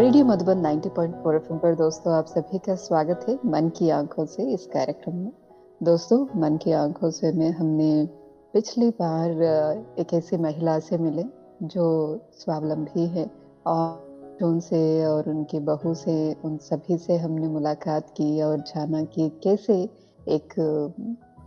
Radio Madhuban 90.4 FM पर दोस्तों आप सभी का स्वागत है मन की आंखों से इस कार्यक्रम में। दोस्तों, मन की आंखों से में हमने पिछली बार एक ऐसी महिला से मिले जो स्वावलंबी है और उनसे और उनकी बहू से उन सभी से हमने मुलाकात की और जाना कि कैसे एक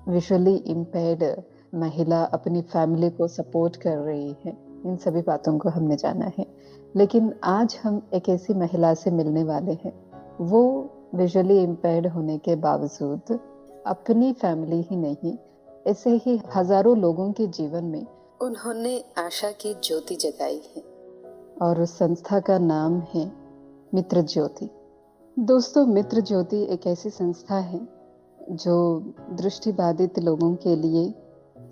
विजुअली इम्पेयर्ड महिला अपनी फैमिली को सपोर्ट कर रही है। इन सभी बातों को हमने जाना है। लेकिन आज हम एक ऐसी महिला से मिलने वाले हैं, वो विजुअली इम्पेयर्ड होने के बावजूद अपनी फैमिली ही नहीं, ऐसे ही हजारों लोगों के जीवन में उन्होंने आशा की ज्योति जगाई है और उस संस्था का नाम है मित्र ज्योति। दोस्तों, मित्र ज्योति एक ऐसी संस्था है जो दृष्टिबाधित लोगों के लिए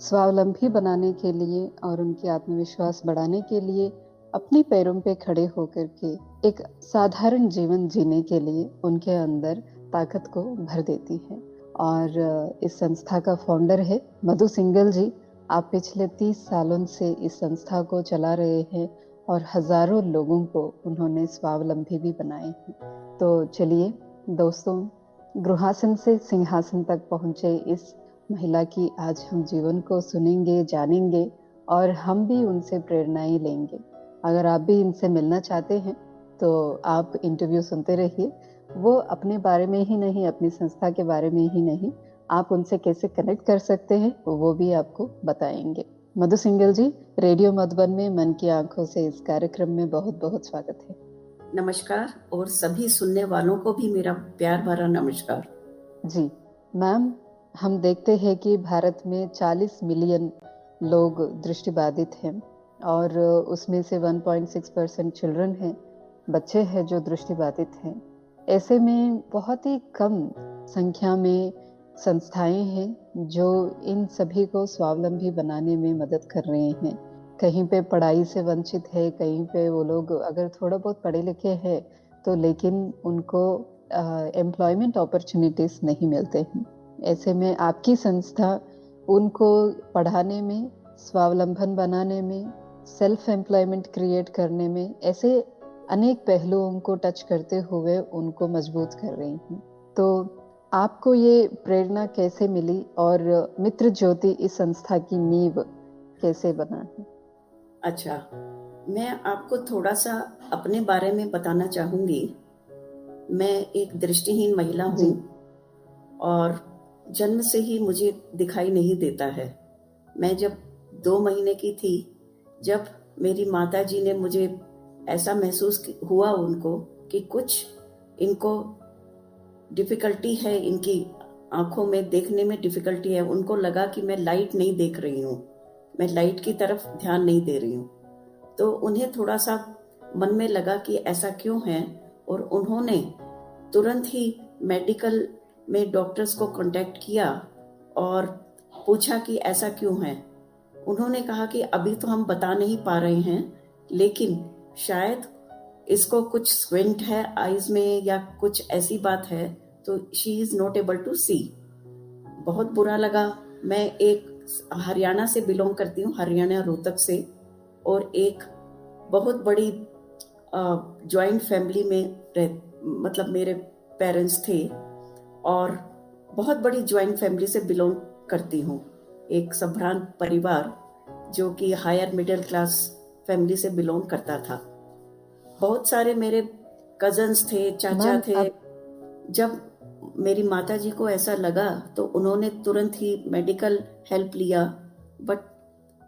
स्वावलंबी बनाने के लिए और उनकी आत्मविश्वास बढ़ाने के लिए अपने पैरों पे खड़े होकर के एक साधारण जीवन जीने के लिए उनके अंदर ताकत को भर देती है। और इस संस्था का फाउंडर है मधु सिंगल जी। आप पिछले 30 सालों से इस संस्था को चला रहे हैं और हजारों लोगों को उन्होंने स्वावलंबी भी बनाए हैं। तो चलिए दोस्तों, गृहासन से सिंहासन तक पहुंचे इस महिला की आज हम जीवन को सुनेंगे, जानेंगे और हम भी उनसे प्रेरणाएं लेंगे। अगर आप भी इनसे मिलना चाहते हैं तो आप इंटरव्यू सुनते रहिए। वो अपने बारे में ही नहीं, अपनी संस्था के बारे में ही नहीं, आप उनसे कैसे कनेक्ट कर सकते हैं वो भी आपको बताएंगे। मधु सिंगल जी, रेडियो मधुबन में मन की आंखों से इस कार्यक्रम में बहुत बहुत स्वागत है। नमस्कार, और सभी सुनने वालों को भी मेरा प्यार भरा नमस्कार। जी मैम, हम देखते हैं कि भारत में 40 मिलियन लोग दृष्टिबाधित हैं और उसमें से 1.6% चिल्ड्रन हैं, बच्चे हैं जो दृष्टिबाधित हैं। ऐसे में बहुत ही कम संख्या में संस्थाएं हैं जो इन सभी को स्वावलंबी बनाने में मदद कर रहे हैं। कहीं पे पढ़ाई से वंचित है, कहीं पे वो लोग अगर थोड़ा बहुत पढ़े लिखे हैं तो लेकिन उनको एम्प्लॉयमेंट अपॉर्चुनिटीज नहीं मिलते हैं। ऐसे में आपकी संस्था उनको पढ़ाने में, स्वावलंबन बनाने में, सेल्फ एम्प्लॉयमेंट क्रिएट करने में, ऐसे अनेक पहलुओं को टच करते हुए उनको मजबूत कर रही हैं। तो आपको ये प्रेरणा कैसे मिली और मित्र ज्योति इस संस्था की नींव कैसे बना है? अच्छा, मैं आपको थोड़ा सा अपने बारे में बताना चाहूँगी। मैं एक दृष्टिहीन महिला हूँ और जन्म से ही मुझे दिखाई नहीं देता है। मैं जब 2 महीने की थी, जब मेरी माताजी ने मुझे ऐसा महसूस हुआ उनको कि कुछ इनको डिफ़िकल्टी है, इनकी आँखों में देखने में डिफ़िकल्टी है। उनको लगा कि मैं लाइट नहीं देख रही हूँ, मैं लाइट की तरफ ध्यान नहीं दे रही हूँ। तो उन्हें थोड़ा सा मन में लगा कि ऐसा क्यों है, और उन्होंने तुरंत ही मेडिकल में डॉक्टर्स को कांटेक्ट किया और पूछा कि ऐसा क्यों है। उन्होंने कहा कि अभी तो हम बता नहीं पा रहे हैं, लेकिन शायद इसको कुछ स्क्विंट है आईज में या कुछ ऐसी बात है, तो she is not able to see. बहुत बुरा लगा। मैं एक हरियाणा से बिलोंग करती हूँ, हरियाणा रोहतक से, और एक बहुत बड़ी जॉइंट फैमिली में मतलब मेरे पेरेंट्स थे और बहुत बड़ी जॉइंट फैमिली से बिलोंग करती हूँ। एक संभ्रांत परिवार जो कि हायर मिडिल क्लास फैमिली से बिलोंग करता था। बहुत सारे मेरे कजन्स थे, चाचा थे। जब मेरी माताजी को ऐसा लगा तो उन्होंने तुरंत ही मेडिकल हेल्प लिया, बट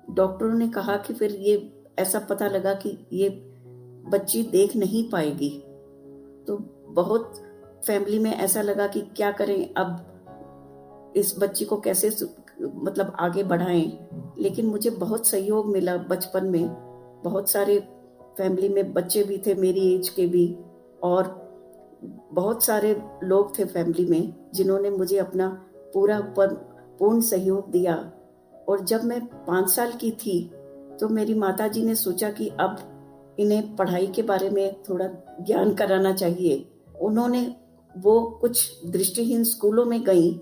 डॉक्टरों ने कहा कि फिर ये ऐसा पता लगा कि ये बच्ची देख नहीं पाएगी। तो बहुत फैमिली में ऐसा लगा कि क्या करें, अब इस बच्ची को कैसे मतलब आगे बढ़ाएं। लेकिन मुझे बहुत सहयोग मिला बचपन में। बहुत सारे फैमिली में बच्चे भी थे मेरी एज के भी, और बहुत सारे लोग थे फैमिली में जिन्होंने मुझे अपना पूर्ण सहयोग दिया। और जब मैं 5 साल की थी तो मेरी माताजी ने सोचा कि अब इन्हें पढ़ाई के बारे में थोड़ा ज्ञान कराना चाहिए। उन्होंने वो कुछ दृष्टिहीन स्कूलों में गई,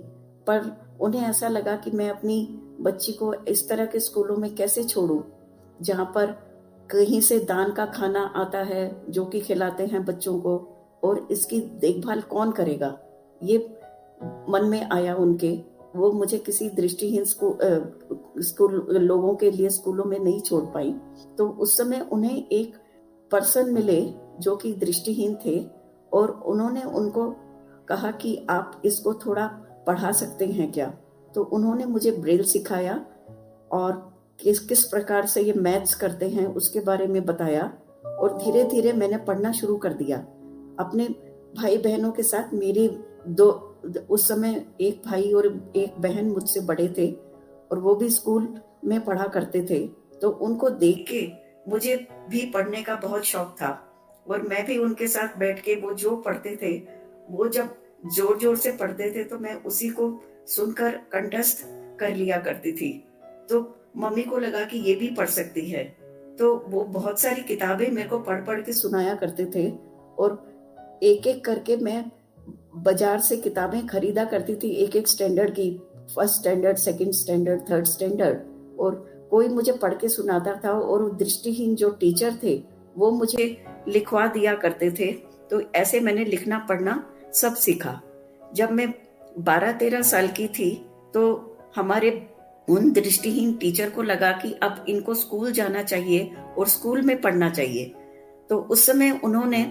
पर उन्हें ऐसा लगा कि मैं अपनी बच्ची को इस तरह के स्कूलों में कैसे छोड़ूं जहाँ पर कहीं से दान का खाना आता है जो कि खिलाते हैं बच्चों को, और इसकी देखभाल कौन करेगा, ये मन में आया उनके। वो मुझे किसी दृष्टिहीन स्कूल लोगों के लिए स्कूलों में नहीं छोड़ पाई। तो उस समय उन्हें एक पर्सन मिले जो कि दृष्टिहीन थे, और उन्होंने उनको कहा कि आप इसको थोड़ा पढ़ा सकते हैं क्या। तो उन्होंने मुझे ब्रेल सिखाया, और किस किस प्रकार से ये मैथ्स करते हैं उसके बारे में बताया, और धीरे धीरे मैंने पढ़ना शुरू कर दिया अपने भाई बहनों के साथ। मेरी दो उस समय एक भाई और एक बहन मुझसे बड़े थे, और वो भी स्कूल में पढ़ा करते थे। तो उनको देख के मुझे भी पढ़ने का बहुत शौक था, और मैं भी उनके साथ बैठ के वो जो पढ़ते थे, वो जब जोर जोर से पढ़ते थे तो मैं उसी को सुनकर कंठस्थ कर लिया करती थी। तो मम्मी को लगा कि ये भी पढ़ सकती है, तो वो बहुत सारी किताबें मेरे को पढ़ पढ़ के सुनाया करते थे, और एक एक करके मैं बाजार से किताबें खरीदा करती थी, एक एक स्टैंडर्ड की, first standard, second standard, third standard. और कोई मुझे पढ़ के सुनाता था, और दृष्टिहीन जो टीचर थे वो मुझे लिखवा दिया करते थे। तो ऐसे मैंने लिखना पढ़ना सब सीखा। जब मैं 12-13 साल की थी तो हमारे उन दृष्टिहीन टीचर को लगा कि अब इनको स्कूल जाना चाहिए और स्कूल में पढ़ना चाहिए। तो उस समय उन्होंने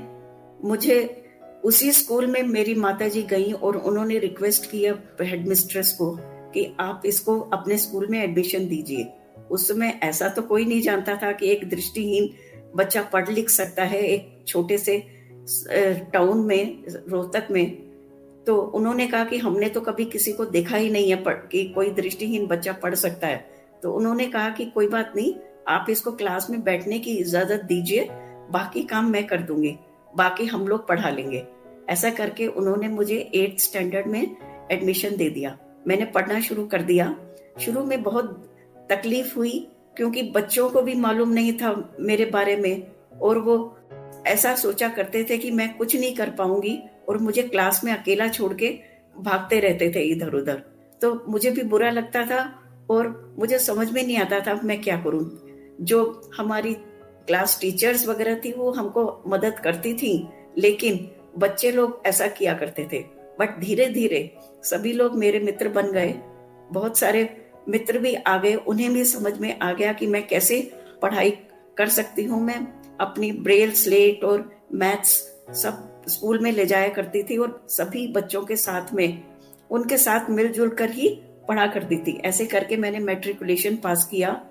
मुझे उसी स्कूल में, मेरी माताजी गई और उन्होंने रिक्वेस्ट किया हेड मिस्ट्रेस को कि आप इसको अपने स्कूल में एडमिशन दीजिए। उस समय ऐसा तो कोई नहीं जानता था कि एक दृष्टिहीन बच्चा पढ़ लिख सकता है एक छोटे से टाउन में, रोहतक में। तो उन्होंने कहा कि हमने तो कभी किसी को देखा ही नहीं है कि कोई दृष्टिहीन बच्चा पढ़ सकता है। तो उन्होंने कहा कि कोई बात नहीं, आप इसको क्लास में बैठने की इजाजत दीजिए, बाकी काम मैं कर दूंगी, बाकी हम लोग पढ़ा लेंगे। ऐसा करके उन्होंने मुझे 8th स्टैंडर्ड में एडमिशन दे दिया। मैंने पढ़ना शुरू कर दिया। शुरू में बहुत तकलीफ हुई, क्योंकि बच्चों को भी मालूम नहीं था मेरे बारे में, और वो ऐसा सोचा करते थे कि मैं कुछ नहीं कर पाऊंगी, और मुझे क्लास में अकेला छोड़ के भागते रहते थे इधर उधर। तो मुझे भी बुरा लगता था, और मुझे समझ में नहीं आता था मैं क्या करूं। जो हमारी क्लास टीचर्स वगैरह थी वो हमको मदद करती थी, लेकिन बच्चे लोग ऐसा किया करते थे। बट धीरे धीरे सभी लोग मेरे मित्र बन गए, बहुत सारे मित्र भी आ गए, उन्हें भी समझ में आ गया कि मैं कैसे पढ़ाई कर सकती हूँ। मैं अपनी ब्रेल स्लेट और मैथ्स सब स्कूल में ले जाया करती थी, और सभी बच्चों के साथ में उनके साथ मिलजुल कर ही पढ़ा करती थी। ऐसे करके मैंने मैट्रिकुलेशन पास किया।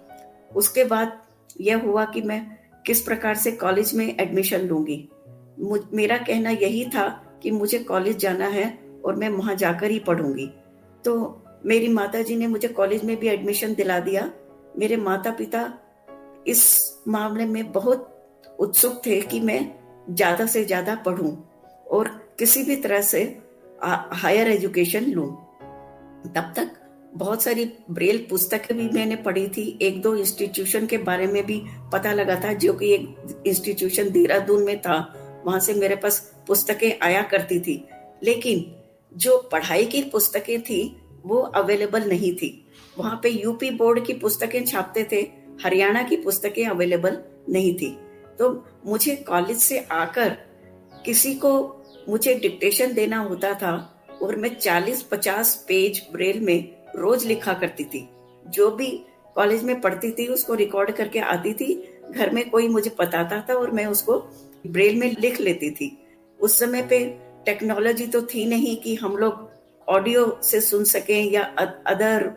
उसके बाद यह हुआ कि मैं किस प्रकार से कॉलेज में एडमिशन लूंगी। मेरा कहना यही था कि मुझे कॉलेज जाना है और मैं वहां जाकर ही पढ़ूंगी। तो मेरी माताजी ने मुझे कॉलेज में भी एडमिशन दिला दिया। मेरे माता पिता इस मामले में बहुत उत्सुक थे कि मैं ज्यादा से ज्यादा पढूं और किसी भी तरह से हायर एजुकेशन लूं। तब तक बहुत सारी ब्रेल पुस्तकें भी मैंने पढ़ी थी, एक दो इंस्टीट्यूशन के बारे में भी पता लगा था, जो कि एक इंस्टीट्यूशन देहरादून में था, वहां से मेरे पास पुस्तकें आया करती थी। लेकिन जो पढ़ाई की पुस्तकें थी वो अवेलेबल नहीं थी। वहां पे यूपी बोर्ड की पुस्तकें छापते थे, हरियाणा की पुस्तकें अवेलेबल नहीं थी। तो मुझे कॉलेज से आकर किसी को मुझे डिक्टेशन देना होता था, और मैं 40-50 पेज ब्रेल में रोज लिखा करती थी। जो भी कॉलेज में पढ़ती थी उसको रिकॉर्ड करके आती थी, घर में कोई मुझे बताता था और मैं उसको ब्रेल में लिख लेती थी। उस समय पे टेक्नोलॉजी तो थी नहीं कि हम लोग ऑडियो से सुन सकें या अदर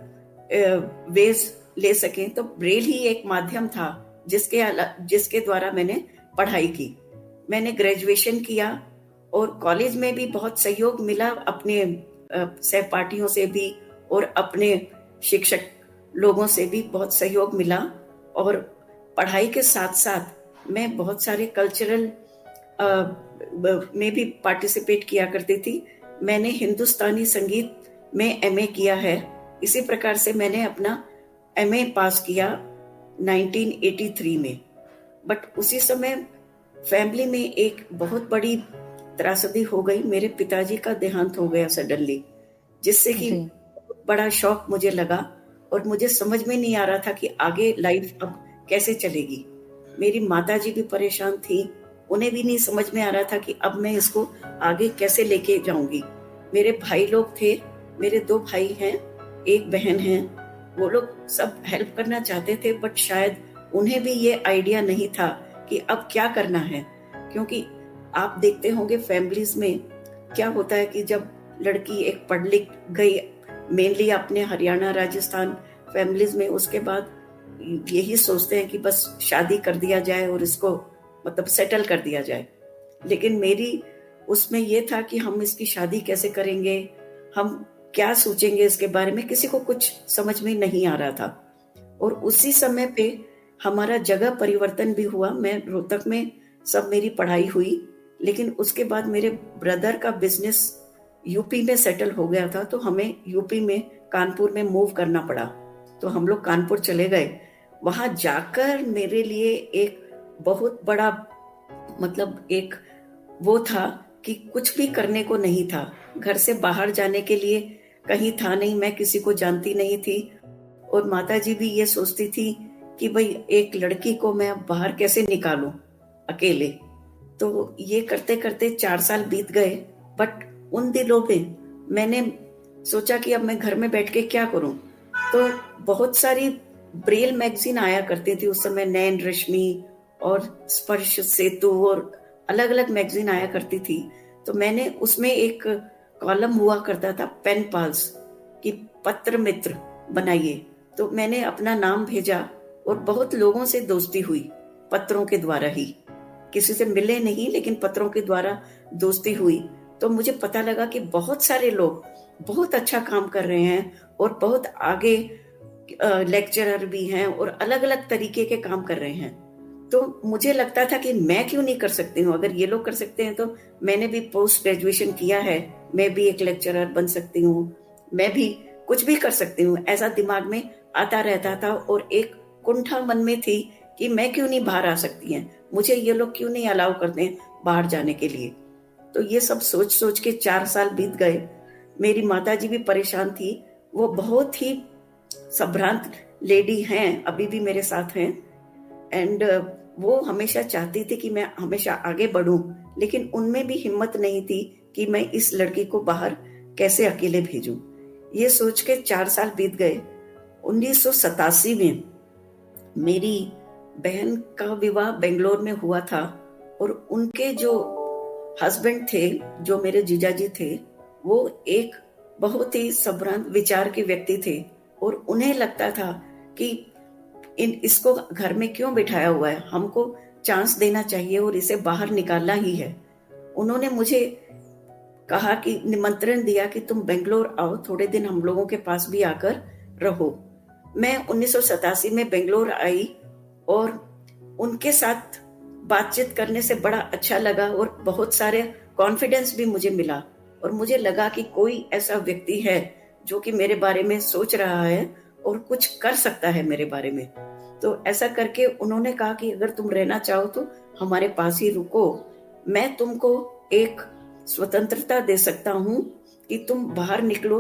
वेज ले सकें, तो ब्रेल ही एक माध्यम था जिसके द्वारा मैंने पढ़ाई की। मैंने ग्रेजुएशन किया और कॉलेज में भी बहुत सहयोग मिला, अपने सहपाठियों से भी और अपने शिक्षक लोगों से भी बहुत सहयोग मिला। और पढ़ाई के साथ साथ मैं बहुत सारे कल्चरल में भी पार्टिसिपेट किया करती थी। मैंने हिंदुस्तानी संगीत में एमए किया है। इसी प्रकार से मैंने अपना एमए पास किया 1983 में। बट उसी समय फैमिली में एक बहुत बड़ी त्रासदी हो गई। मेरे पिताजी का देहांत हो गया सडनली, जिससे कि बड़ा शौक मुझे लगा और मुझे समझ में नहीं आ रहा था कि आगे लाइफ अब कैसे चलेगी। मेरी माताजी भी परेशान थी, उन्हें भी नहीं समझ में आ रहा था कि अब मैं इसको आगे कैसे लेके जाऊंगी। मेरे भाई लोग थे, मेरे 2 भाई हैं, 1 बहन है, वो लोग सब हेल्प करना चाहते थे, बट शायद उन्हें भी ये आइडिया नहीं था कि अब क्या करना है। क्योंकि आप देखते होंगे फैमिलीज में क्या होता है कि जब लड़की एक पढ़ लिख गई, मेनली अपने हरियाणा राजस्थान फैमिलीज में, उसके बाद यही सोचते हैं कि बस शादी कर दिया जाए और इसको मतलब सेटल कर दिया जाए। लेकिन मेरी उसमें ये था कि हम इसकी शादी कैसे करेंगे, हम क्या सोचेंगे इसके बारे में, किसी को कुछ समझ में नहीं आ रहा था। और उसी समय पे हमारा जगह परिवर्तन भी हुआ। मैं रोहतक में सब मेरी पढ़ाई हुई, लेकिन उसके बाद मेरे ब्रदर का बिजनेस यूपी में सेटल हो गया था, तो हमें यूपी में कानपुर में मूव करना पड़ा। तो हम लोग कानपुर चले गए। वहां जाकर मेरे लिए एक बहुत बड़ा मतलब एक वो था कि कुछ भी करने को नहीं था, घर से बाहर जाने के लिए कहीं था नहीं, मैं किसी को जानती नहीं थी। और माताजी भी ये सोचती थी कि भाई एक लड़की को मैं बाहर कैसे निकालूं अकेले। तो ये करते करते 4 साल बीत गए। बट उन दिनों में मैंने सोचा कि अब मैं घर में बैठ के क्या करूं। तो बहुत सारी ब्रेल मैगजीन आया करती थी उस समय, नैन रश्मि और स्पर्श सेतु और अलग अलग मैगजीन आया करती थी। तो मैंने उसमें एक कॉलम हुआ करता था पेन पाल्स कि पत्र मित्र बनाइए। तो मैंने अपना नाम भेजा और बहुत लोगों से दोस्ती हुई पत्रों के द्वारा ही, किसी से मिले नहीं लेकिन पत्रों के द्वारा दोस्ती हुई। तो मुझे पता लगा कि बहुत सारे लोग बहुत अच्छा काम कर रहे हैं और बहुत आगे लेक्चरर भी हैं और अलग अलग तरीके के काम कर रहे हैं। तो मुझे लगता था कि मैं क्यों नहीं कर सकती हूँ, अगर ये लोग कर सकते हैं तो मैंने भी पोस्ट ग्रेजुएशन किया है, मैं भी एक लेक्चरर बन सकती हूँ, मैं भी कुछ भी कर सकती हूँ, ऐसा दिमाग में आता रहता था। और एक कुंठा मन में थी कि मैं क्यों नहीं बाहर आ सकती हैं, मुझे ये लोग क्यों नहीं अलाउ करते हैं बाहर जाने के लिए। तो ये सब सोच सोच के 4 साल बीत गए। मेरी माताजी भी परेशान थी, वो बहुत ही संभ्रांत लेडी हैं, अभी भी मेरे साथ हैं। एंड वो हमेशा चाहती थी कि मैं हमेशा आगे बढ़ूं, लेकिन उनमें भी हिम्मत नहीं थी कि मैं इस लड़की को बाहर कैसे अकेले भेजूं। ये सोच के 4 साल बीत गए। 1987 में मेरी बहन का विवाह बेंगलोर में हुआ था और उनके जो हस्बैंड थे, जो मेरे जीजाजी थे, वो एक बहुत ही संभ्रांत विचार के व्यक्ति थे और उन्हें लगता था कि इसको घर में क्यों बिठाया हुआ है, हमको चांस देना चाहिए और इसे बाहर निकालना ही है। उन्होंने मुझे कहा कि निमंत्रण दिया कि तुम बेंगलोर आओ, थोड़े दिन हम लोगों के पास भी आकर रहो। मैं 1987 में बेंगलोर आई और उनके साथ बातचीत करने से बड़ा अच्छा लगा और बहुत सारे कॉन्फिडेंस भी मुझे मिला और मुझे लगा कि कोई ऐसा व्यक्ति है जो कि मेरे बारे में सोच रहा है और कुछ कर सकता है मेरे बारे में। तो ऐसा करके उन्होंने कहा कि अगर तुम रहना चाहो तो हमारे पास ही रुको, मैं तुमको एक स्वतंत्रता दे सकता हूँ कि तुम बाहर निकलो,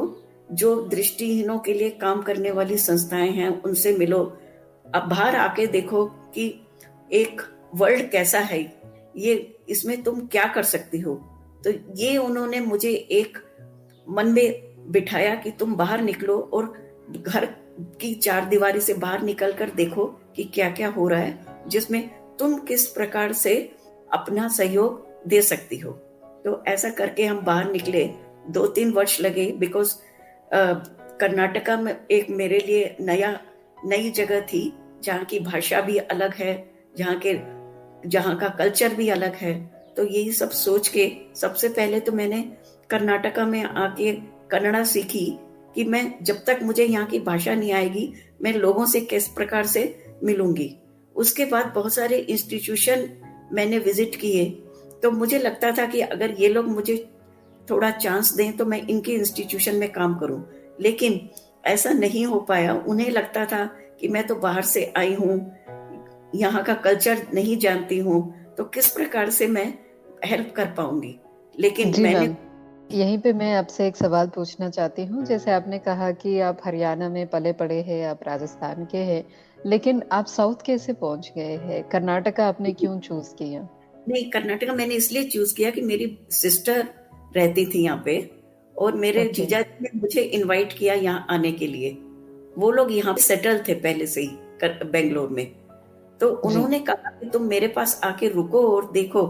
जो दृष्टिहीनों के लिए काम करने वाली संस्थाएं हैं उनसे मिलो, अब बाहर आके देखो कि एक वर्ल्ड कैसा है, ये इसमें तुम क्या कर सकती हो। तो ये उन्होंने मुझे एक मन में बिठाया कि तुम बाहर निकलो और घर की 4 दीवारी से बाहर निकल कर देखो कि क्या क्या हो रहा है, जिसमें तुम किस प्रकार से अपना सहयोग दे सकती हो। तो ऐसा करके हम बाहर निकले। 2-3 वर्ष लगे, बिकॉज कर्नाटका में एक मेरे लिए नई जगह थी, जहाँ की भाषा भी अलग है, जहाँ का कल्चर भी अलग है। तो यही सब सोच के सबसे पहले तो मैंने कर्नाटका में आके कन्नड़ा सीखी कि मैं जब तक मुझे यहाँ की भाषा नहीं आएगी मैं लोगों से किस प्रकार से मिलूंगी। उसके बाद बहुत सारे इंस्टीट्यूशन मैंने विजिट किए, तो मुझे लगता था कि अगर ये लोग मुझे थोड़ा चांस दें तो मैं इनके इंस्टीट्यूशन में काम करूं, लेकिन ऐसा नहीं हो पाया। उन्हें लगता था कि मैं तो बाहर से आई हूँ, यहाँ का कल्चर नहीं जानती हूँ, तो किस प्रकार से मैं हेल्प कर पाऊंगी। लेकिन जी मैंने मैम। यहीं पे मैं आपसे एक सवाल पूछना चाहती हूँ। जैसे आपने कहा कि आप हरियाणा में पले-पड़े हैं, आप राजस्थान के हैं, लेकिन आप साउथ कैसे पहुँच गए हैं? कर्नाटका आपने क्यों चूज़ किया? नहीं, कर्नाटका मैंने इसलिए चूज किया कि मेरी सिस्टर रहती थी यहाँ पे, और मेरे ओके, जीजा जी ने मुझे इनवाइट किया यहाँ आने के लिए। वो लोग यहाँ पे सेटल थे पहले से ही बेंगलोर में। तो जी, उन्होंने कहा कि तुम मेरे पास आके रुको और देखो,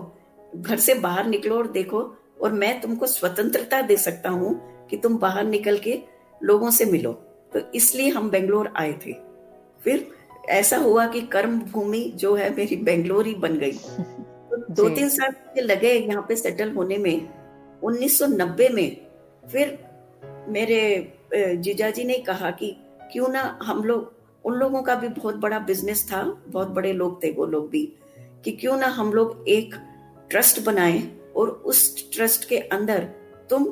घर से बाहर निकलो और देखो, और मैं तुमको स्वतंत्रता दे सकता हूँ कि तुम बाहर निकल के लोगों से मिलो। तो इसलिए हम बेंगलोर आए थे। फिर ऐसा हुआ कि कर्म भूमि जो है मेरी बेंगलोर ही बन गई। तो दो जी, तीन साल मुझे लगे यहाँ पे सेटल होने में। 1990 में फिर मेरे जीजाजी ने कहा कि क्यों ना हम लोग, उन लोगों का भी बहुत बड़ा बिजनेस था, बहुत बड़े लोग थे वो लोग भी, कि क्यों ना हम लोग एक ट्रस्ट बनाएं और उस ट्रस्ट के अंदर तुम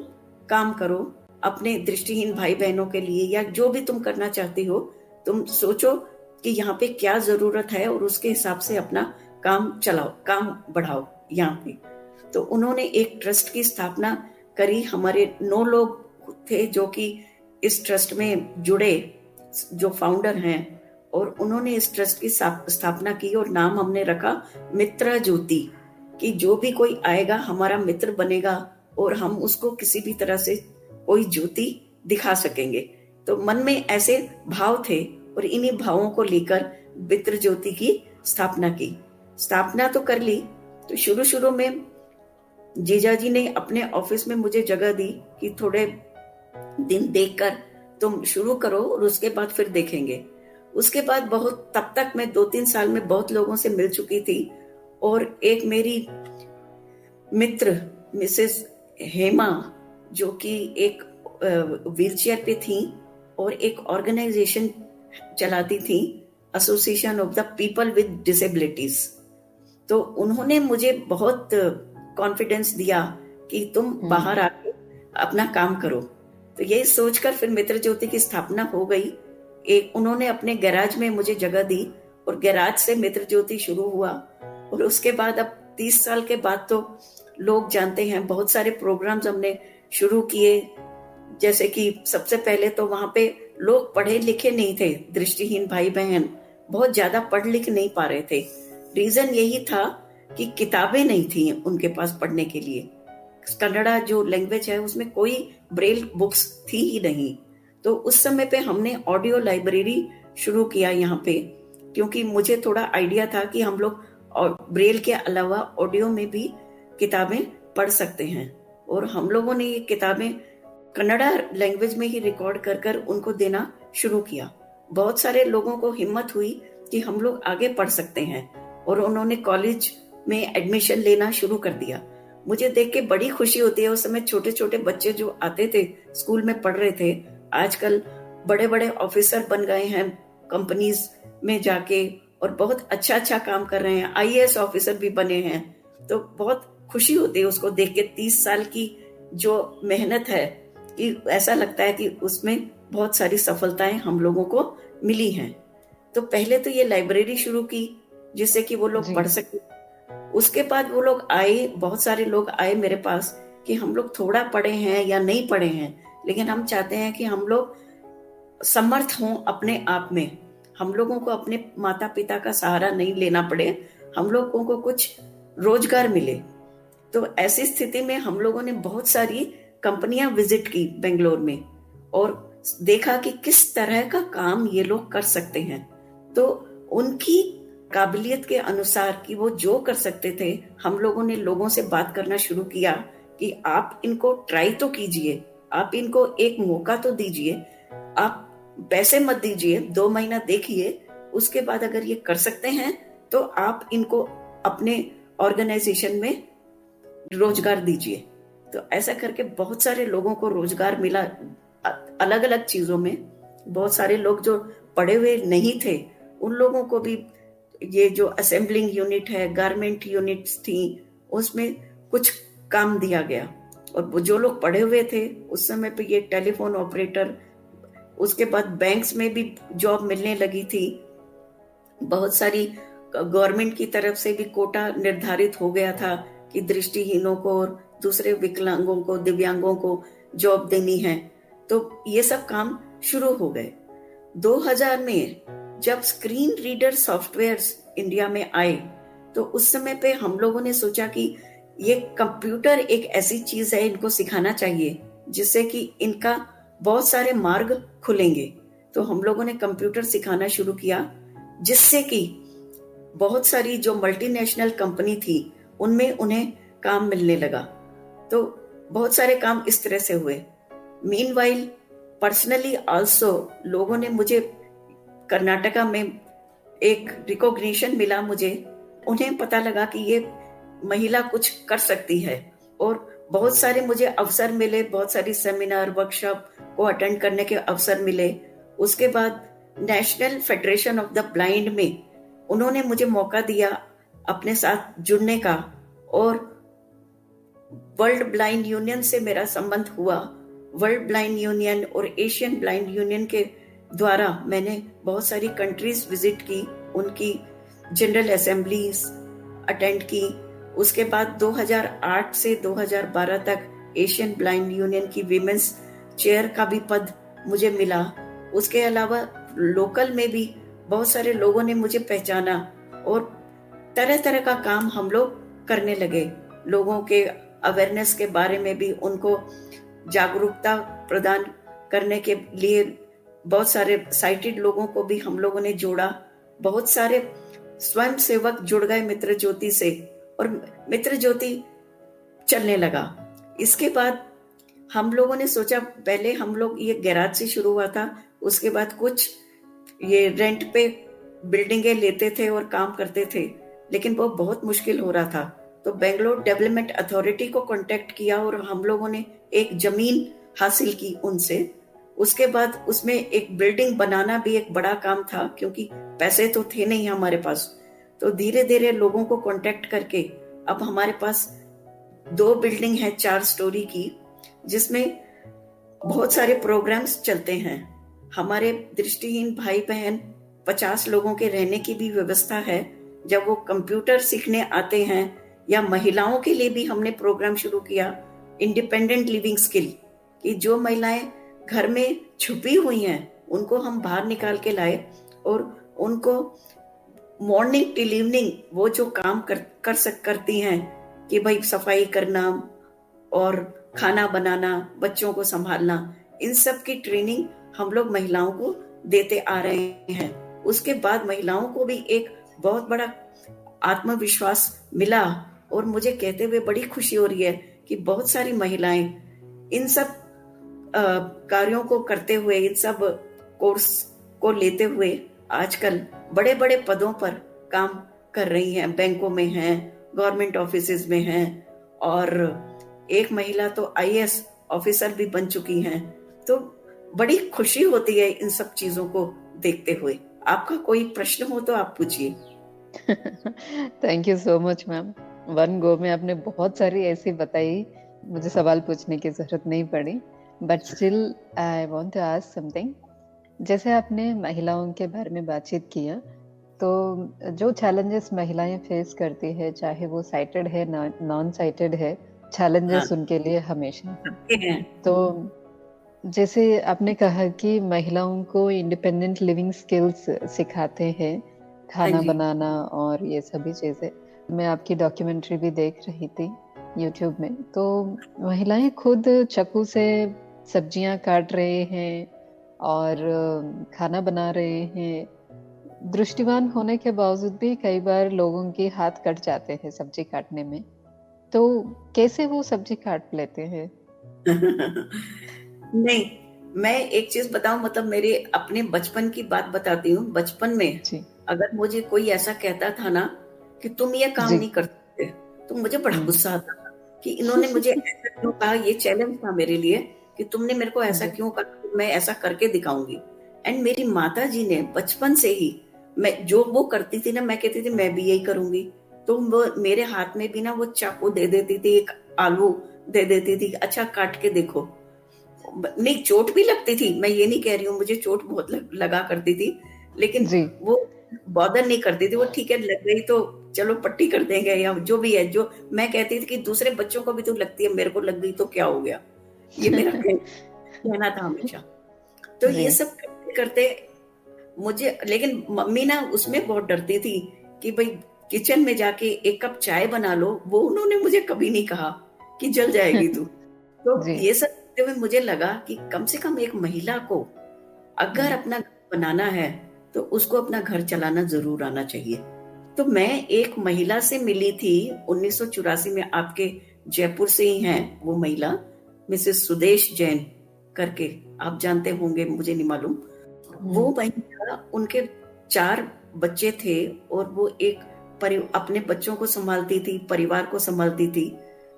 काम करो अपने दृष्टिहीन भाई बहनों के लिए, या जो भी तुम करना चाहती हो। तुम सोचो कि यहाँ पे क्या जरूरत है और उसके हिसाब से अपना काम चलाओ, काम बढ़ाओ यहाँ पे। तो उन्होंने एक ट्रस्ट की स्थापना करी। हमारे 9 लोग थे जो कि इस ट्रस्ट में जुड़े, जो फाउंडर हैं, और उन्होंने इस ट्रस्ट की स्थापना की और नाम हमने रखा मित्र ज्योति, कि जो भी कोई आएगा हमारा मित्र बनेगा और हम उसको किसी भी तरह से कोई ज्योति दिखा सकेंगे। तो मन में ऐसे भाव थे और इन्हीं भावों को लेकर मित्र ज्योति की स्थापना की। स्थापना तो कर ली। तो शुरू शुरू में जीजाजी ने अपने ऑफिस में मुझे जगह दी कि थोड़े दिन देखकर तुम शुरू करो और उसके बाद फिर देखेंगे। उसके बाद बहुत, तब तक मैं 2-3 साल में बहुत लोगों से मिल चुकी थी। और एक मेरी मित्र मिसेस हेमा, जो कि एक व्हीलचेयर पे थी और एक ऑर्गेनाइजेशन चलाती थी, association of the people with disabilities. तो उन्होंने मुझे बहुत कॉन्फिडेंस दिया कि तुम हुँ, बाहर आके अपना काम करो। तो यही सोचकर फिर मित्र ज्योति की स्थापना हो गई। एक उन्होंने अपने गैराज में मुझे जगह दी और गैराज से मित्र ज्योति शुरू हुआ। और उसके बाद अब 30 साल के बाद तो लोग जानते हैं, बहुत सारे प्रोग्राम्स हमने शुरू किए। जैसे कि सबसे पहले तो वहां पे लोग पढ़े लिखे नहीं थे, दृष्टिहीन भाई बहन बहुत ज्यादा पढ़ लिख नहीं पा रहे थे। रीजन यही था कि किताबें नहीं थी उनके पास पढ़ने के लिए। कन्नड़ा जो लैंग्वेज है उसमें कोई ब्रेल बुक्स थी ही नहीं। तो उस समय पे हमने ऑडियो लाइब्रेरी शुरू किया यहाँ पे, क्योंकि मुझे थोड़ा आइडिया था कि हम लोग और ब्रेल के अलावा ऑडियो में भी किताबें पढ़ सकते हैं। और हम लोगों ने ये किताबें कन्नड़ा लैंग्वेज में ही रिकॉर्ड कर कर उनको देना शुरू किया। बहुत सारे लोगों को हिम्मत हुई कि हम लोग आगे पढ़ सकते हैं, और उन्होंने कॉलेज में एडमिशन लेना शुरू कर दिया। मुझे देख के बड़ी खुशी होती है। उस समय छोटे छोटे बच्चे जो आते थे, स्कूल में पढ़ रहे थे, आजकल बड़े बड़े ऑफिसर बन गए हैं कंपनीज में जाके, और बहुत अच्छा अच्छा काम कर रहे हैं, आईएएस ऑफिसर भी बने हैं। तो बहुत खुशी होती है उसको देख के। 30 साल की जो मेहनत है, कि ऐसा लगता है कि उसमें बहुत सारी सफलताएं हम लोगों को मिली हैं। तो पहले तो ये लाइब्रेरी शुरू की जिससे कि वो लोग जी, पढ़ सके। उसके बाद वो लोग आए, बहुत सारे लोग आए मेरे पास कि हम लोग थोड़ा पढ़े हैं या नहीं पढ़े हैं, लेकिन हम चाहते हैं कि हम लोग समर्थ हों अपने आप में। हम लोगों को अपने माता पिता का सहारा नहीं लेना पड़े, हम लोगों को कुछ रोजगार मिले। तो ऐसी स्थिति में हम लोगों ने बहुत सारी कंपनियां विजिट की बेंगलोर में, और देखा कि किस तरह का काम ये लोग कर सकते हैं। तो उनकी काबिलियत के अनुसार कि वो जो कर सकते थे, हम लोगों ने लोगों से बात करना शुरू किया कि आप इनको ट्राई तो कीजिए, आप इनको एक मौका तो दीजिए, आप पैसे मत दीजिए, 2 महीना देखिए, उसके बाद अगर ये कर सकते हैं तो आप इनको अपने ऑर्गेनाइजेशन में रोजगार दीजिए। तो ऐसा करके बहुत सारे लोगों को रोजगार मिला अलग अलग चीजों में। बहुत सारे लोग जो पढ़े हुए नहीं थे, उन लोगों को भी ये जो असेंबलिंग यूनिट है, गारमेंट यूनिट्स थी, उसमें कुछ काम दिया गया। और वो जो लोग पढ़े हुए थे उस समय पे ये टेलीफोन ऑपरेटर, उसके बाद बैंक्स में भी जॉब मिलने लगी थी। बहुत सारी गवर्नमेंट की तरफ से भी कोटा निर्धारित हो गया था कि दृष्टिहीनों को और दूसरे विकलांगों को, दिव्यांगों को जॉब देनी है। तो ये सब काम शुरू हो गए। 2000 में जब स्क्रीन रीडर सॉफ्टवेयर्स इंडिया में आए, तो उस समय पे हम लोगों ने सोचा कि ये कंप्यूटर एक ऐसी चीज है, इनको सिखाना चाहिए जिससे कि इनका बहुत सारे मार्ग खुलेंगे। तो हम लोगों ने कंप्यूटर सिखाना शुरू किया, जिससे कि बहुत सारी जो मल्टीनेशनल कंपनी थी उनमें उन्हें काम मिलने लगा। तो बहुत सारे काम इस तरह से हुए। मीनवाइल पर्सनली आल्सो लोगों ने मुझे, कर्नाटका में एक रिकॉग्निशन मिला मुझे, उन्हें पता लगा कि ये महिला कुछ कर सकती है, और बहुत सारे मुझे अवसर मिले, बहुत सारी सेमिनार वर्कशॉप को अटेंड करने के अवसर मिले। उसके बाद national federation of the blind में उन्होंने मुझे मौका दिया अपने साथ जुड़ने का, और वर्ल्ड ब्लाइंड यूनियन से मेरा संबंध हुआ। वर्ल्ड ब्लाइंड यूनियन और एशियन ब्लाइंड यूनियन के द्वारा मैंने बहुत सारी कंट्रीज विजिट की, उनकी जनरल असेंबलीज अटेंड की। उसके बाद 2008 से 2012 तक एशियन ब्लाइंड यूनियन की विमेंस चेयर का भी पद मुझे मिला। उसके अलावा लोकल में भी बहुत सारे लोगों ने मुझे पहचाना, और तरह तरह का काम हम लोग करने लगे। लोगों के अवेयरनेस के बारे में भी, उनको जागरूकता प्रदान करने के लिए बहुत सारे साइटेड लोगों को भी हम लोगों ने जोड़ा। बहुत सारे स्वयं सेवक जुड़ गए मित्र ज्योति से, और मित्र ज्योति चलने लगा। इसके बाद हम लोगों ने सोचा, पहले हम लोग ये गैराज से शुरू हुआ था, उसके बाद कुछ ये रेंट पे बिल्डिंगें लेते थे और काम करते थे, लेकिन वो बहुत मुश्किल हो रहा था। तो बेंगलोर डेवलपमेंट अथॉरिटी को कांटेक्ट किया और हम लोगों ने एक जमीन हासिल की उनसे। उसके बाद उसमें एक बिल्डिंग बनाना भी एक बड़ा काम था, क्योंकि पैसे तो थे नहीं हमारे पास। तो धीरे धीरे लोगों को कांटेक्ट करके अब हमारे पास 2 बिल्डिंग है 4 स्टोरी की, जिसमें बहुत सारे प्रोग्राम्स चलते हैं। हमारे दृष्टिहीन भाई बहन 50 लोगों के रहने की भी व्यवस्था है। जब वो कंप्यूटर सीखने आते हैं, या महिलाओं के लिए भी हमने प्रोग्राम शुरू किया, इंडिपेंडेंट लिविंग स्किल, कि जो महिलाएं घर में छुपी हुई हैं उनको हम बाहर निकाल के लाए, और उनको मॉर्निंग टिल इवनिंग वो जो काम करती हैं, कि भाई सफाई करना और खाना बनाना, बच्चों को संभालना, इन सब की ट्रेनिंग हम लोग महिलाओं को देते आ रहे हैं। उसके बाद महिलाओं को भी एक बहुत बड़ा आत्मविश्वास मिला, और मुझे कहते हुए बड़ी खुशी हो रही है कि बहुत सारी महिलाएं इन सब कार्यों को करते हुए, इन सब कोर्स को लेते हुए आजकल बड़े बड़े पदों पर काम कर रही हैं। बैंकों में हैं, गवर्नमेंट ऑफिसेज में हैं, और एक महिला तो आईएएस ऑफिसर भी बन चुकी हैं। तो बड़ी खुशी होती है इन सब चीजों को देखते हुए। आपका कोई प्रश्न हो तो आप पूछिए। Thank you so much ma'am. One go में आपने बहुत सारी ऐसी बताई, मुझे सवाल पूछने की जरूरत नहीं पड़ी, but still I want to ask something. जैसे आपने महिलाओं के बारे में बातचीत किया, तो जो चैलेंजेस महिलाएं फेस करती है, चाहे वो साइटेड है नॉन साइटेड है, चैलेंजेस हाँ, उनके लिए हमेशा हैं। तो जैसे आपने कहा कि महिलाओं को इंडिपेंडेंट लिविंग स्किल्स सिखाते हैं, हाँ खाना जी। बनाना और ये सभी चीज़ें। मैं आपकी डॉक्यूमेंट्री भी देख रही थी यूट्यूब में, तो महिलाएं खुद चाकू से सब्जियां काट रहे हैं और खाना बना रहे हैं। दृष्टिवान होने के बावजूद भी कई बार लोगों के हाथ कट जाते हैं सब्जी काटने में, तो कैसे वो सब्जी काट लेते हैं? नहीं, मैं एक चीज बताऊं, मतलब मेरे अपने बचपन की बात बताती हूँ। बचपन में जी अगर मुझे कोई ऐसा कहता था ना कि तुम ये काम जी। नहीं कर सकते, तो मुझे बड़ा हम्म। गुस्सा आता था कि इन्होंने मुझे ऐसा क्यों कहा। ये चैलेंज था मेरे लिए कि तुमने मेरे को ऐसा जी क्यों कहा, कि मैं ऐसा करके दिखाऊंगी। एंड मेरी माता जी ने बचपन से ही, मैं जो वो करती थी ना, मैं कहती थी मैं भी यही करूंगी। तो वो मेरे हाथ में भी ना वो चाकू दे देती थी, एक आलू दे देती थी, अच्छा काट के देखो। नहीं, चोट भी लगती थी, मैं ये नहीं कह रही हूँ, मुझे चोट बहुत लगा करती थी, लेकिन जी। वो बॉदर नहीं करती थी। वो ठीक है, लग गई तो चलो पट्टी कर देंगे या जो भी है। जो मैं कहती थी कि दूसरे बच्चों को भी तो लगती है, मेरे को लग गई तो क्या हो गया, ये मेरा कहना था हमेशा। तो ये जी। सब करते करते मुझे, लेकिन मम्मी ना उसमें बहुत डरती थी कि भाई किचन में जाके एक कप चाय बना लो, वो उन्होंने मुझे कभी नहीं कहा कि जल जाएगी तू। तो जी। ये सब करते हुए मुझे लगा कि कम से कम एक महिला को अगर हुँ, अपना घर बनाना है तो उसको अपना घर चलाना जरूर आना चाहिए। तो मैं एक महिला से मिली थी 1984 में, आपके जयपुर से ही हैं वो महिला, मिसेस सुदेश जैन करके, आप जानते होंगे, मुझे नहीं मालूम। हुँ, वो महिला, उनके 4 बच्चे थे और वो एक अपने बच्चों को संभालती थी, परिवार को संभालती थी।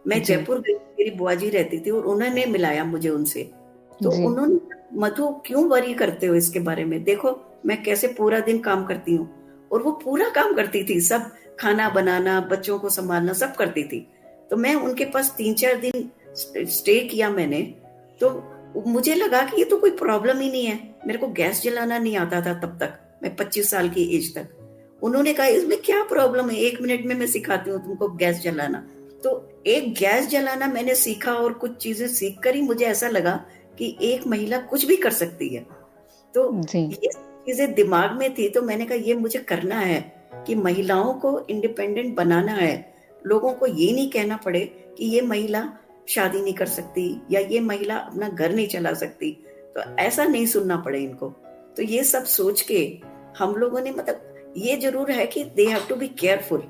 मैं जी, जयपुर गई, मेरी बुआ जी रहती थी और उन्होंने मिलाया मुझे उनसे। तो जी, उन्होंने, मधु क्यों वरी करते हो इसके बारे में, देखो मैं कैसे पूरा दिन काम करती हूँ। और वो पूरा काम करती थी, सब खाना बनाना, बच्चों को संभालना सब करती थी। तो मैं उनके पास 3-4 दिन स्टे किया मैंने। तो मुझे लगा कि ये तो कोई प्रॉब्लम ही नहीं है। मेरे को गैस जलाना नहीं आता था तब तक, मैं 25 साल की एज तक। उन्होंने कहा इसमें क्या प्रॉब्लम है, 1 मिनट में मैं सिखाती हूँ तुमको गैस जलाना। तो एक गैस जलाना मैंने सीखा और कुछ चीजें सीख कर ही मुझे ऐसा लगा कि एक महिला कुछ भी कर सकती है। तो जी, ये चीजें दिमाग में थी, तो मैंने कहा ये मुझे करना है कि महिलाओं को इंडिपेंडेंट बनाना है। लोगों को ये नहीं कहना पड़े कि ये महिला शादी नहीं कर सकती या ये महिला अपना घर नहीं चला सकती, तो ऐसा नहीं सुनना पड़े इनको। तो ये सब सोच के हम लोगों ने, मतलब ये जरूर है कि they have to be careful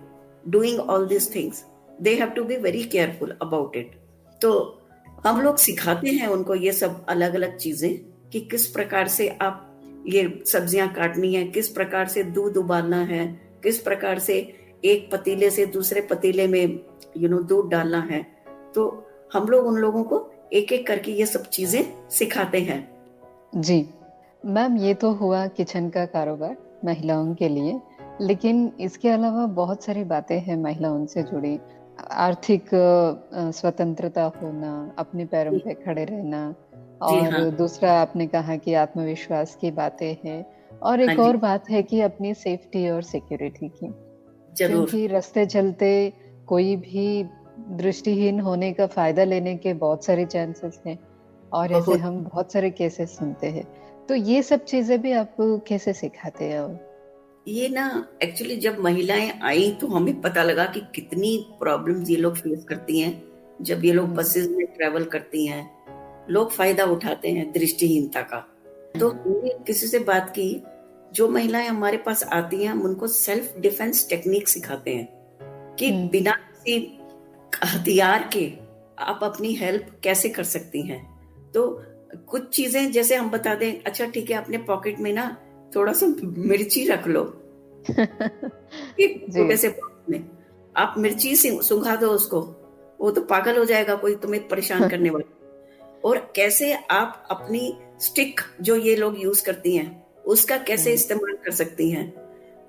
doing all this things, they have to be very careful about it. तो हम लोग सिखाते हैं उनको ये सब अलग अलग चीजें, कि किस प्रकार से आप ये सब्जियां काटनी है, किस प्रकार से दूध उबालना है, किस प्रकार से एक पतीले से दूसरे पतीले में दूध डालना है। तो हम लोग उन लोगों को एक एक करके ये सब चीजें सिखाते हैं। जी। मैम ये तो हुआ किचन का कारोबार महिलाओं के लिए, लेकिन इसके अलावा बहुत सारी बातें हैं महिलाओं से जुड़ी। आर्थिक स्वतंत्रता होना, अपने पैरों जी, पे खड़े रहना जी हाँ, और दूसरा आपने कहा कि आत्मविश्वास की बातें हैं और हाँ एक जी, और बात है कि अपनी सेफ्टी और सिक्योरिटी की। जरूर, क्योंकि रास्ते चलते कोई भी दृष्टिहीन होने का फ़ायदा लेने के बहुत सारे चांसेस हैं और ऐसे बहुत। हम बहुत सारे केसेस सुनते हैं। तो ये सब चीज़ें भी आप कैसे सिखाते हैं? और ये ना, एक्चुअली जब महिलाएं आई तो हमें पता लगा कि कितनी प्रॉब्लम्स ये लोग फेस करती हैं। जब ये लोग हुँ, बसेस में ट्रेवल करती हैं, लोग फायदा उठाते हैं दृष्टिहीनता का। तो हमने किसी से बात की, जो महिलाएं हमारे पास आती हैं हम उनको सेल्फ डिफेंस टेक्निक सिखाते हैं कि हुँ, बिना किसी हथियार के आप अपनी हेल्प कैसे कर सकती हैं। तो कुछ चीजें जैसे हम बता दें, अच्छा ठीक है अपने पॉकेट में ना थोड़ा सा मिर्ची रख लो, एक जी, छोटे से बॉक्स में आप मिर्ची सुंघा दो उसको, वो तो पागल हो जाएगा कोई तुम्हें परेशान करने वाला। और कैसे आप अपनी स्टिक जो ये लोग यूज करती हैं उसका कैसे हुँ, इस्तेमाल कर सकती हैं।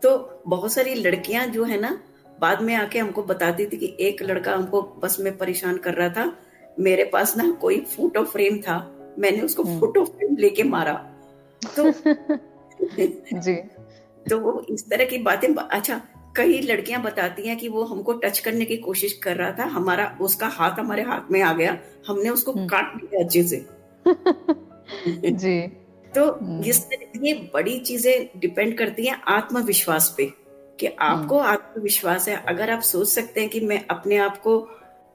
तो बहुत सारी लड़कियां जो है ना, बाद में आके हमको बताती थी कि एक लड़का हमको बस में परेशान कर रहा था, मेरे पास ना कोई फोटो फ्रेम था, मैंने उसको हुँ। फोटो फ्रेम लेके मारा। तो जी, तो वो इस तरह की बातें, अच्छा कई लड़कियां बताती हैं कि वो हमको टच करने की कोशिश कर रहा था, हमारा उसका हाथ हमारे हाथ में आ गया, हमने उसको हुँ। काट दिया अच्छे से। जी, तो हुँ, ये बड़ी चीजें डिपेंड करती हैं आत्मविश्वास पे, कि हुँ, आपको आत्मविश्वास है, अगर आप सोच सकते हैं कि मैं अपने आप को,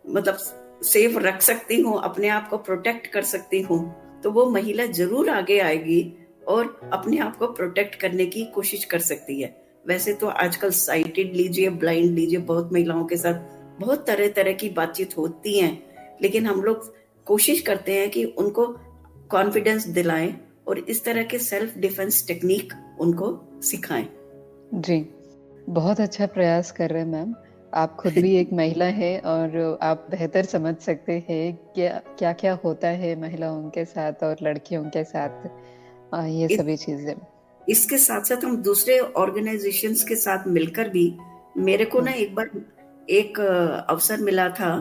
मतलब सेफ रख सकती हूँ, अपने आप को प्रोटेक्ट कर सकती हूँ, तो वो महिला जरूर आगे आएगी और अपने आप को प्रोटेक्ट करने की कोशिश कर सकती है। वैसे तो आजकल साइटेड लीजिए, ब्लाइंड लीजिए, बहुत महिलाओं के साथ बहुत तरह तरह की बातचीत होती हैं, लेकिन हम लोग कोशिश करते हैं कि उनको कॉन्फिडेंस दिलाएं और इस तरह के सेल्फ डिफेंस टेक्निक उनको सिखाएं। जी। बहुत अच्छा प्रयास कर रहे हैं मैम। आप खुद भी एक महिला हैं और आप बेहतर समझ सकते हैं क्या-क्या होता है महिलाओं के साथ और लड़कियों के साथ ये इस, सभी चीज़ें। इसके साथ साथ हम दूसरे ऑर्गेनाइजेशंस के साथ मिलकर भी, मेरे को ना हुँ, एक बार एक अवसर मिला था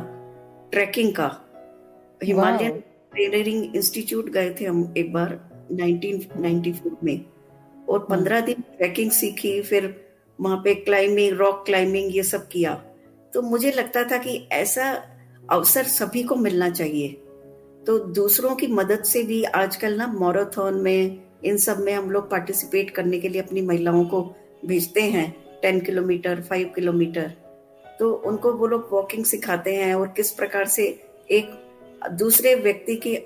ट्रैकिंग का। वाओ! हिमालयन टेलरिंग इंस्टीट्यूट गए थे हम एक बार हुँ, 1994 में, और हुँ, 15 दिन ट्रैकिंग सीखी। फिर वहां पे क्लाइंबिंग, रॉक क्लाइंबिंग, ये सब किया। तो मुझे लगता था कि ऐसा अवसर सभी को मिलना चाहिए। तो दूसरों की मदद से भी आजकल ना मैराथन में, इन सब में हम लोग पार्टिसिपेट करने के लिए अपनी महिलाओं को भेजते हैं। 10 किलोमीटर, 5 किलोमीटर, तो उनको वो लोग वॉकिंग सिखाते हैं और किस प्रकार से एक दूसरे व्यक्ति की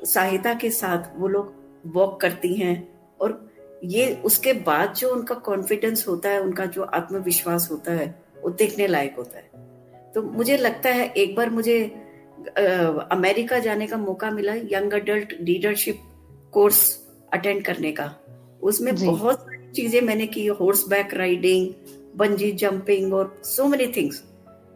सहायता के साथ वो लोग वॉक करती हैं। और ये उसके बाद जो उनका कॉन्फिडेंस होता है, उनका जो आत्मविश्वास होता है, वो देखने लायक होता है। तो मुझे लगता है एक बार मुझे अमेरिका जाने का मौका मिला, young adult leadership course attend करने का। उसमें जी। बहुत सारी चीजें मैंने की, horse back riding, bungee jumping और सो मेनी थिंग्स।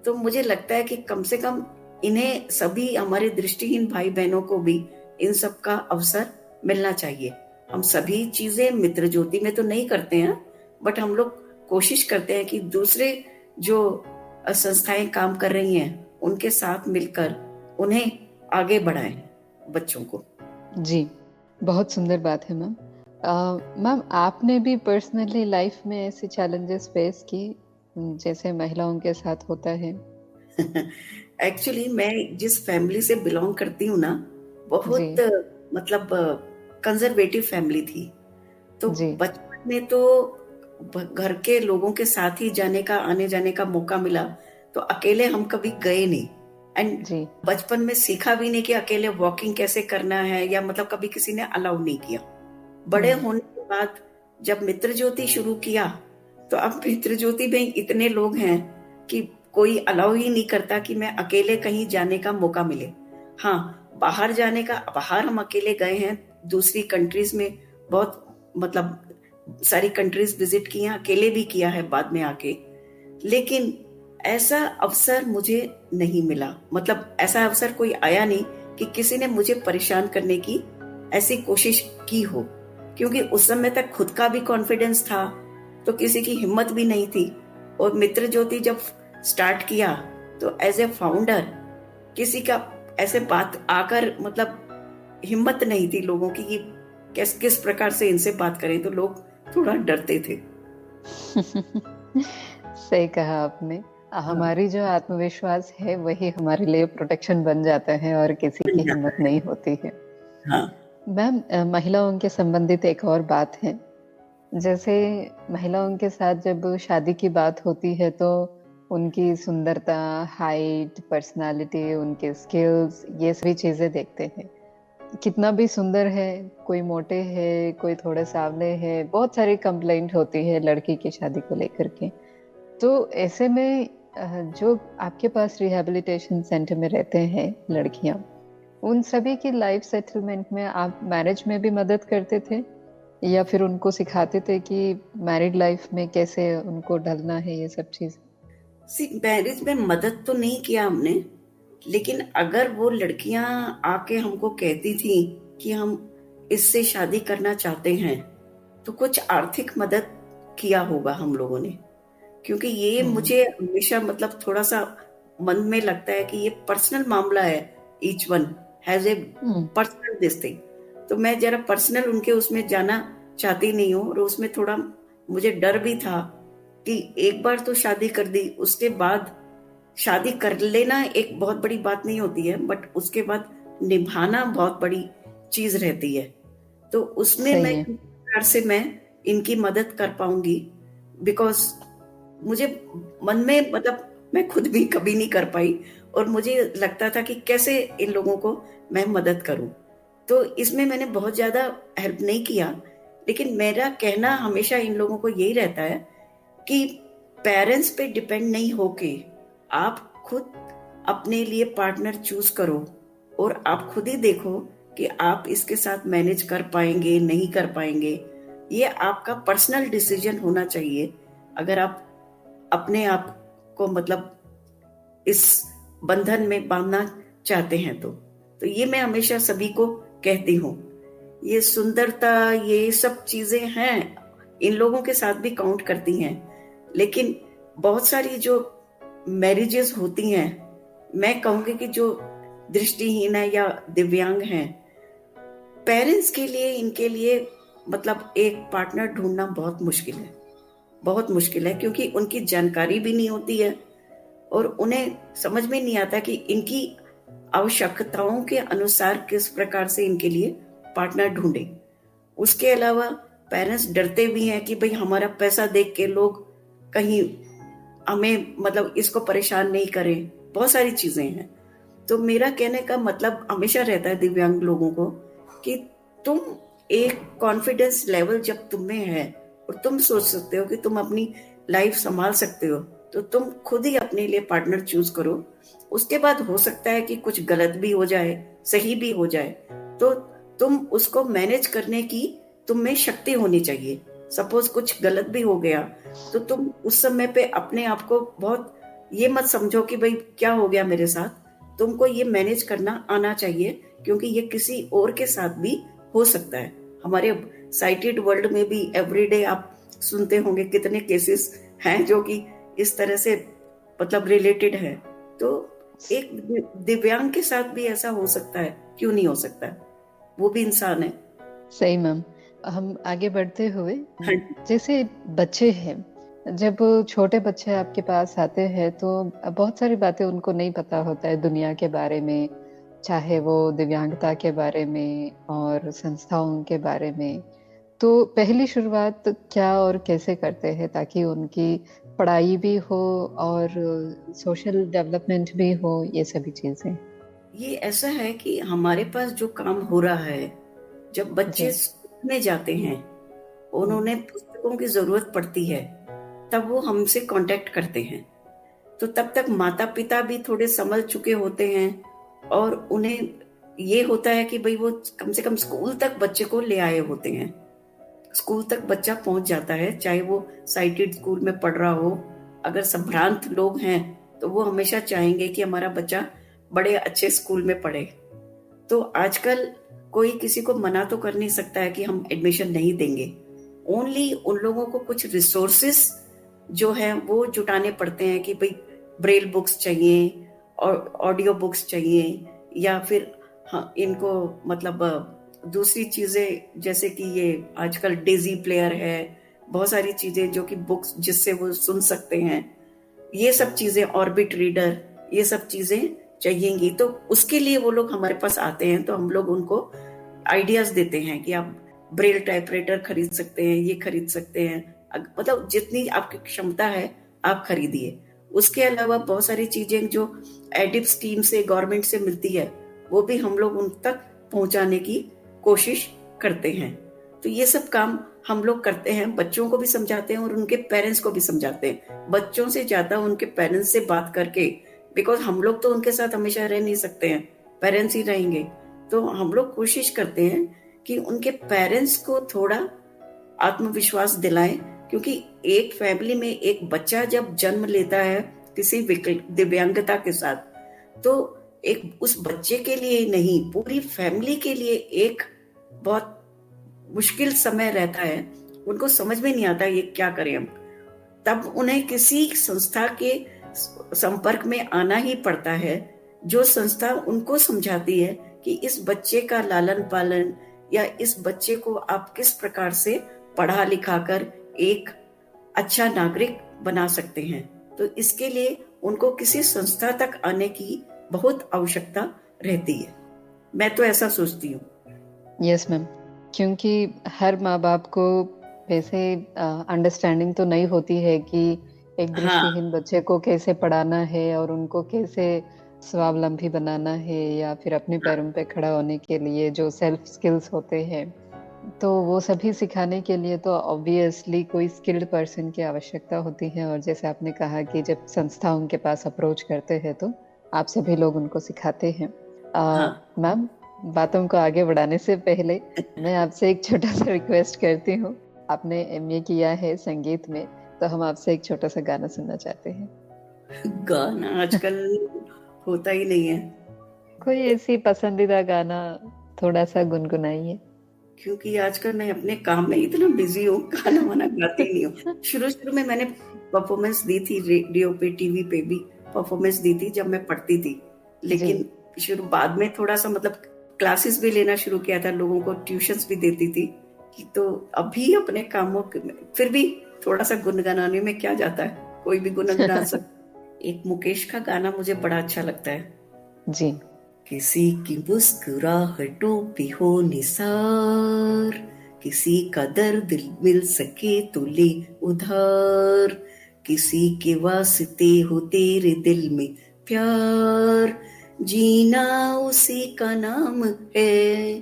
तो मुझे लगता है कि कम से कम इन्हें सभी हमारे दृष्टिहीन भाई बहनों को भी इन सब का अवसर मिलना चाहिए। हम सभी चीजें मित्र ज्योति में तो नहीं करते हैं, बट हम लोग कोशिश करते हैं कि दूसरे जो संस्थाएं काम कर रही हैं उनके साथ मिलकर उन्हें आगे बढ़ाएं, बच्चों को। जी, बहुत सुंदर बात है मैम। मैम, आपने भी पर्सनली लाइफ में ऐसे चैलेंजेस फेस की जैसे महिलाओं के साथ होता है? एक्चुअली मैं जिस फैमिली से बिलोंग करती हूँ ना, जी, बहुत मतलब कंजर्वेटिव फैमिली थी। तो जी, बचपन में तो घर के लोगों के साथ ही जाने का, आने जाने का मौका मिला। तो अकेले हम कभी गए नहीं। एंड जी, बचपन में सीखा भी नहीं कि अकेले वॉकिंग कैसे करना है, या मतलब कभी किसी ने अलाउ नहीं किया। बड़े हुँ, होने के बाद जब मित्र ज्योति शुरू किया, तो अब मित्र ज्योति में इतने लोग हैं कि कोई अलाउ ही नहीं करता कि मैं अकेले कहीं जाने का मौका मिले। हाँ, बाहर जाने का, बाहर हम अकेले गए हैं दूसरी कंट्रीज में, बहुत मतलब सारी कंट्रीज विजिट की हैं, अकेले भी किया है बाद में आके। लेकिन ऐसा अवसर मुझे नहीं मिला, मतलब ऐसा अवसर कोई आया नहीं कि किसी ने मुझे परेशान करने की ऐसी कोशिश की हो। क्योंकि उस समय तक खुद का भी कॉन्फिडेंस था, तो किसी की हिम्मत भी नहीं थी। और मित्र ज्योति जब स्टार्ट किया, तो एज ए फाउंडर किसी का ऐसे बात आकर, मतलब हिम्मत नहीं थी लोगों की कि किस किस प्रकार से इनसे बात करें, तो लोग थोड़ा डरते थे। सही कहा आपने। हाँ, हमारी जो आत्मविश्वास है वही हमारे लिए प्रोटेक्शन बन जाता है और किसी बन की जाता हिम्मत है। नहीं होती है। हाँ, मैम, महिलाओं के संबंधित एक और बात है। जैसे महिलाओं के साथ जब शादी की बात होती है तो उनकी सुंदरता, हाइट, पर्सनालिटी, उनके स्किल्स, ये सभी चीज़ें देखते हैं। कितना भी सुंदर है, कोई मोटे है, कोई थोड़े सांवले है, बहुत सारी कंप्लेंट होती है लड़की की शादी को लेकर के। तो ऐसे में जो आपके पास रिहैबिलिटेशन सेंटर में रहते हैं लड़कियाँ, उन सभी की लाइफ सेटलमेंट में आप मैरिज में भी मदद करते थे? या फिर उनको सिखाते थे कि मैरिड लाइफ में कैसे उनको ढलना है ये सब चीज़? मैरिज में मदद तो नहीं किया हमने, लेकिन अगर वो लड़कियां आके हमको कहती थी कि हम इससे शादी करना चाहते हैं, तो कुछ आर्थिक मदद किया होगा हम लोगों ने। क्योंकि ये हुँ, मुझे हमेशा मतलब थोड़ा सा मन में लगता है कि ये पर्सनल मामला है। Each one has a hmm, personal this thing. तो मैं जरा पर्सनल उनके उसमें जाना चाहती नहीं हूँ, और उसमें थोड़ा मुझे डर भी था कि एक बार तो शादी कर दी, उसके बाद शादी कर लेना एक बहुत बड़ी बात नहीं होती है, बट उसके बाद निभाना बहुत बड़ी चीज रहती है। तो उसमें मैं सही है। किस प्रकार से मैं इनकी मदद कर पाऊंगी, बिकॉज मुझे मन में मतलब मैं खुद भी कभी नहीं कर पाई, और मुझे लगता था कि कैसे इन लोगों को मैं मदद करूं। तो इसमें मैंने बहुत ज्यादा हेल्प नहीं किया, लेकिन मेरा कहना हमेशा इन लोगों को यही रहता है कि पेरेंट्स पे डिपेंड नहीं होके आप खुद अपने लिए पार्टनर चूज करो, और आप खुद ही देखो कि आप इसके साथ मैनेज कर पाएंगे नहीं कर पाएंगे। ये आपका पर्सनल डिसीजन होना चाहिए, अगर आप अपने आप को मतलब इस बंधन में बांधना चाहते हैं तो ये मैं हमेशा सभी को कहती हूँ। ये सुंदरता, ये सब चीजें हैं, इन लोगों के साथ भी काउंट करती हैं। लेकिन बहुत सारी जो मैरिजेस होती हैं, मैं कहूंगी कि जो दृष्टिहीन है या दिव्यांग हैं, पेरेंट्स के लिए, इनके लिए मतलब एक पार्टनर ढूंढना बहुत मुश्किल है। बहुत मुश्किल है, क्योंकि उनकी जानकारी भी नहीं होती है और उन्हें समझ में नहीं आता कि इनकी आवश्यकताओं के अनुसार किस प्रकार से इनके लिए पार्टनर ढूंढे। उसके अलावा पेरेंट्स डरते भी हैं कि भाई हमारा पैसा देख के लोग कहीं हमें मतलब इसको परेशान नहीं करें, बहुत सारी चीजें हैं। तो मेरा कहने का मतलब हमेशा रहता है दिव्यांग लोगों को कि तुम एक कॉन्फिडेंस लेवल जब तुम में है और तुम सोच सकते हो कि तुम अपनी लाइफ संभाल सकते हो, तो तुम खुद ही अपने लिए पार्टनर चूज करो। उसके बाद हो सकता है कि कुछ गलत भी हो जाए, सही भी हो जाए, तो तुम उसको मैनेज करने की तुम में शक्ति होनी चाहिए। सपोज कुछ गलत भी हो गया तो तुम उस समय पे अपने आप को बहुत ये मत समझो कि भाई क्या हो गया मेरे साथ। तुमको ये मैनेज करना आना चाहिए, क्योंकि ये किसी और के साथ भी हो सकता है। हमारे साइटेड वर्ल्ड में भी एवरीडे आप सुनते होंगे कितने केसेस हैं जो कि इस तरह से मतलब रिलेटेड है। तो एक दिव्यांग के साथ भी ऐसा हो सकता है, क्यों नहीं हो सकता है? वो भी इंसान है। सही मैम। हम आगे बढ़ते हुए, हाँ जैसे बच्चे हैं, जब छोटे बच्चे आपके पास आते हैं तो बहुत सारी बातें उनको नहीं पता होता है दुनिया के बारे में, चाहे वो दिव्यांगता के बारे में और संस्थाओं के बारे में। तो पहली शुरुआत क्या और कैसे करते हैं ताकि उनकी पढ़ाई भी हो और सोशल डेवलपमेंट भी हो, ये सभी चीजें? ये ऐसा है कि हमारे पास जो काम हो रहा है, जब बच्चे जी। स्कूल में जाते हैं, हम्म। उन्होंने पुस्तकों की जरूरत पड़ती है, तब वो हमसे कांटेक्ट करते हैं। तो तब तक माता पिता भी थोड़े समझ चुके होते हैं और उन्हें ये होता है कि भाई वो कम से कम स्कूल तक बच्चे को ले आए होते हैं। स्कूल तक बच्चा पहुंच जाता है, चाहे वो साइटेड स्कूल में पढ़ रहा हो। अगर संभ्रांत लोग हैं तो वो हमेशा चाहेंगे कि हमारा बच्चा बड़े अच्छे स्कूल में पढ़े। तो आजकल कोई किसी को मना तो कर नहीं सकता है कि हम एडमिशन नहीं देंगे। ओनली उन लोगों को कुछ रिसोर्सेस जो है वो जुटाने पड़ते हैं कि भाई ब्रेल बुक्स चाहिए और ऑडियो बुक्स चाहिए, या फिर हाँ इनको मतलब दूसरी चीजें जैसे कि ये आजकल डेजी प्लेयर है, बहुत सारी चीजें जो कि बुक्स जिससे वो सुन सकते हैं, ये सब चीजें, ऑर्बिट रीडर, ये सब चीजें चाहिएंगी। तो उसके लिए वो लोग हमारे पास आते हैं, तो हम लोग उनको आइडियाज देते हैं कि आप ब्रेल टाइपराइटर खरीद सकते हैं, ये खरीद सकते हैं, मतलब जितनी आपकी क्षमता है आप खरीदिए। उसके अलावा बहुत सारी चीजें जो एडिप स्कीम से गवर्नमेंट से मिलती है, वो भी हम लोग उन तक पहुंचाने की कोशिश करते हैं। तो ये सब काम हम लोग करते हैं, बच्चों को भी समझाते हैं और उनके पेरेंट्स को भी समझाते हैं। बच्चों से ज्यादा उनके पेरेंट्स से बात करके, बिकॉज हम लोग तो उनके साथ हमेशा रह नहीं सकते हैं, पेरेंट्स ही रहेंगे। तो हम लोग कोशिश करते हैं कि उनके पेरेंट्स को थोड़ा आत्मविश्वास दिलाएं, क्योंकि एक फैमिली में एक बच्चा जब जन्म लेता है किसी दिव्यांगता के साथ, तो एक उस बच्चे के लिए नहीं, पूरी फैमिली के लिए एक बहुत मुश्किल समय रहता है। उनको समझ में नहीं आता ये क्या करें हम। तब उन्हें किसी संस्था के संपर्क में आना ही पड़ता है, जो संस्था उनको समझाती है कि इस बच्चे का लालन पालन या इस बच्चे को आप किस प्रकार से पढ़ा लिखा कर एक अच्छा नागरिक बना सकते हैं। तो इसके लिए उनको किसी संस्था तक आने की बहुत आवश्यकता रहती है। मैं तो ऐसा सोचती हूँ। यस मैम, क्योंकि हर माँ बाप को वैसे अंडरस्टैंडिंग तो नहीं होती है कि एक हाँ दृष्टिहीन बच्चे को कैसे पढ़ाना है और उनको कैसे स्वावलंबी बनाना है, या फिर अपने पैरों पे खड़ा होने के लिए जो सेल्फ स्किल्स होते हैं, तो वो सभी सिखाने के लिए तो ऑब्वियसली कोई स्किल्ड पर्सन की आवश्यकता होती है। और जैसे आपने कहा कि जब संस्था उनके पास अप्रोच करते हैं तो आप सभी लोग उनको सिखाते हैं। हाँ। मैम, बातों को आगे बढ़ाने से पहले मैं आपसे एक छोटा सा रिक्वेस्ट करती हूँ। आपने एमए किया है संगीत में, तो हम आपसे एक छोटा सा गाना सुनना चाहते हैं। गाना आजकल होता ही नहीं है, कोई ऐसी पसंदीदा गाना थोड़ा सा गुनगुनाइए। क्योंकि आजकल मैं अपने काम में इतना बिजी हूँ, गाना वाना गाती ही नहीं हूँ। शुरू शुरू में मैंने परफॉर्मेंस दी थी, रेडियो पे टीवी पे भी परफॉर्मेंस दी थी जब मैं पढ़ती थी। जी। लेकिन शुरू बाद में थोड़ा सा मतलब क्लासेस भी लेना शुरू किया था, लोगों को ट्यूशंस भी देती थी। तो अभी अपने कामों फिर भी थोड़ा सा गुनगुनाने में क्या जाता है, कोई भी गुनगुना सकता। एक मुकेश का गाना मुझे बड़ा अच्छा लगता है। जी। किसी की मुस्कुराहटों पे हो निसार, किसी का दर्द मिल सके तो ले उधार, किसी के वास्ते हो तेरे दिल में प्यार, जीना उसी का नाम है।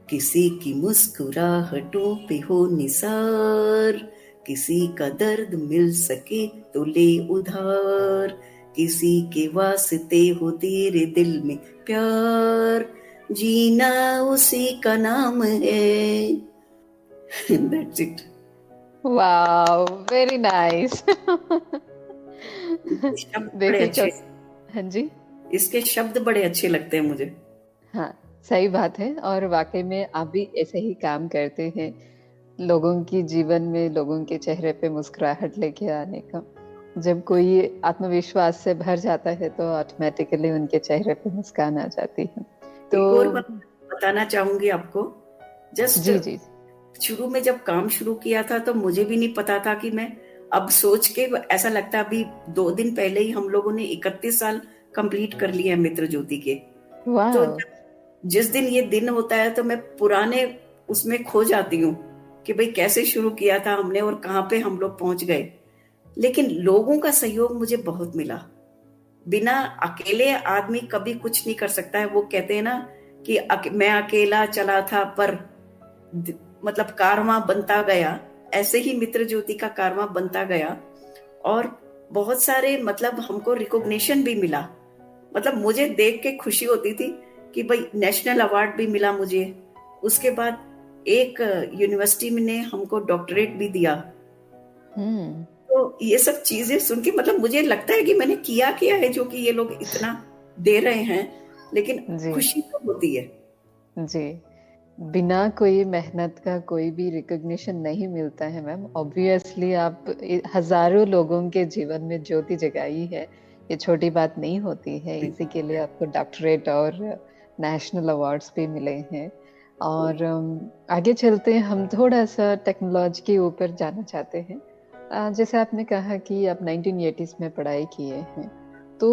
किसी की मुस्कुराहटों पे हो निसार, किसी का दर्द मिल सके तो ले उधार, किसी के वास्ते हो तेरे दिल में प्यार, जीना उसी का नाम है। That's it. Wow, very nice. इसके शब्द बड़े देखिए अच्छे, हाँ जी। इसके शब्द बड़े अच्छे लगते हैं मुझे। हाँ, सही बात है और वाक़ई में आप भी ऐसे ही काम करते हैं, लोगों की जीवन में लोगों के चेहरे पे मुस्कुराहट लेके आने का। जब कोई आत्मविश्वास से भर जाता है तो ऑटोमैटिकली उनके चेहरे पे मुस्कान आ जाती है। तो एक और बात बताना चाहूंगी आपको। जस्ट जी, जी। शुरू में जब काम शुरू किया था तो मुझे भी नहीं पता था कि मैं, अब सोच के ऐसा लगता है, अभी 2 दिन पहले ही हम लोगों ने 31 साल कंप्लीट कर लिए हैं मित्र ज्योति के। तो वाओ! जिस दिन ये दिन होता है तो मैं पुराने उसमें खो जाती हूँ कि भाई कैसे शुरू किया था हमने और कहाँ पे हम लोग पहुंच गए। लेकिन लोगों का सहयोग मुझे बहुत मिला। बिना अकेले आदमी कभी कुछ नहीं कर सकता है। वो कहते हैं ना कि मैं अकेला चला था पर मतलब कारवां बनता गया, ऐसे ही मित्र ज्योति का कारवां बनता गया। और बहुत सारे मतलब हमको रिकॉग्निशन भी मिला। मतलब मुझे देख के खुशी होती थी कि भाई नेशनल अवार्ड भी मिला मुझे। उसके बाद एक यूनिवर्सिटी ने हमको डॉक्टरेट भी दिया। हुँ। तो ये सब चीजें सुन के मतलब मुझे लगता है कि मैंने किया है जो कि ये लोग इतना दे रहे हैं, लेकिन जी, खुशी तो होती है। जी। बिना कोई मेहनत का कोई भी रिकॉग्निशन नहीं मिलता है मैम। ऑब्वियसली आप हजारों लोगों के जीवन में ज्योति जगाई है, ये छोटी बात नहीं होती है। इसी के लिए आपको डॉक्टरेट और नेशनल अवार्ड्स भी मिले हैं। और आगे चलते हम थोड़ा सा टेक्नोलॉजी के ऊपर जाना चाहते हैं। जैसे आपने कहा कि आप 1980s में पढ़ाई किए हैं, तो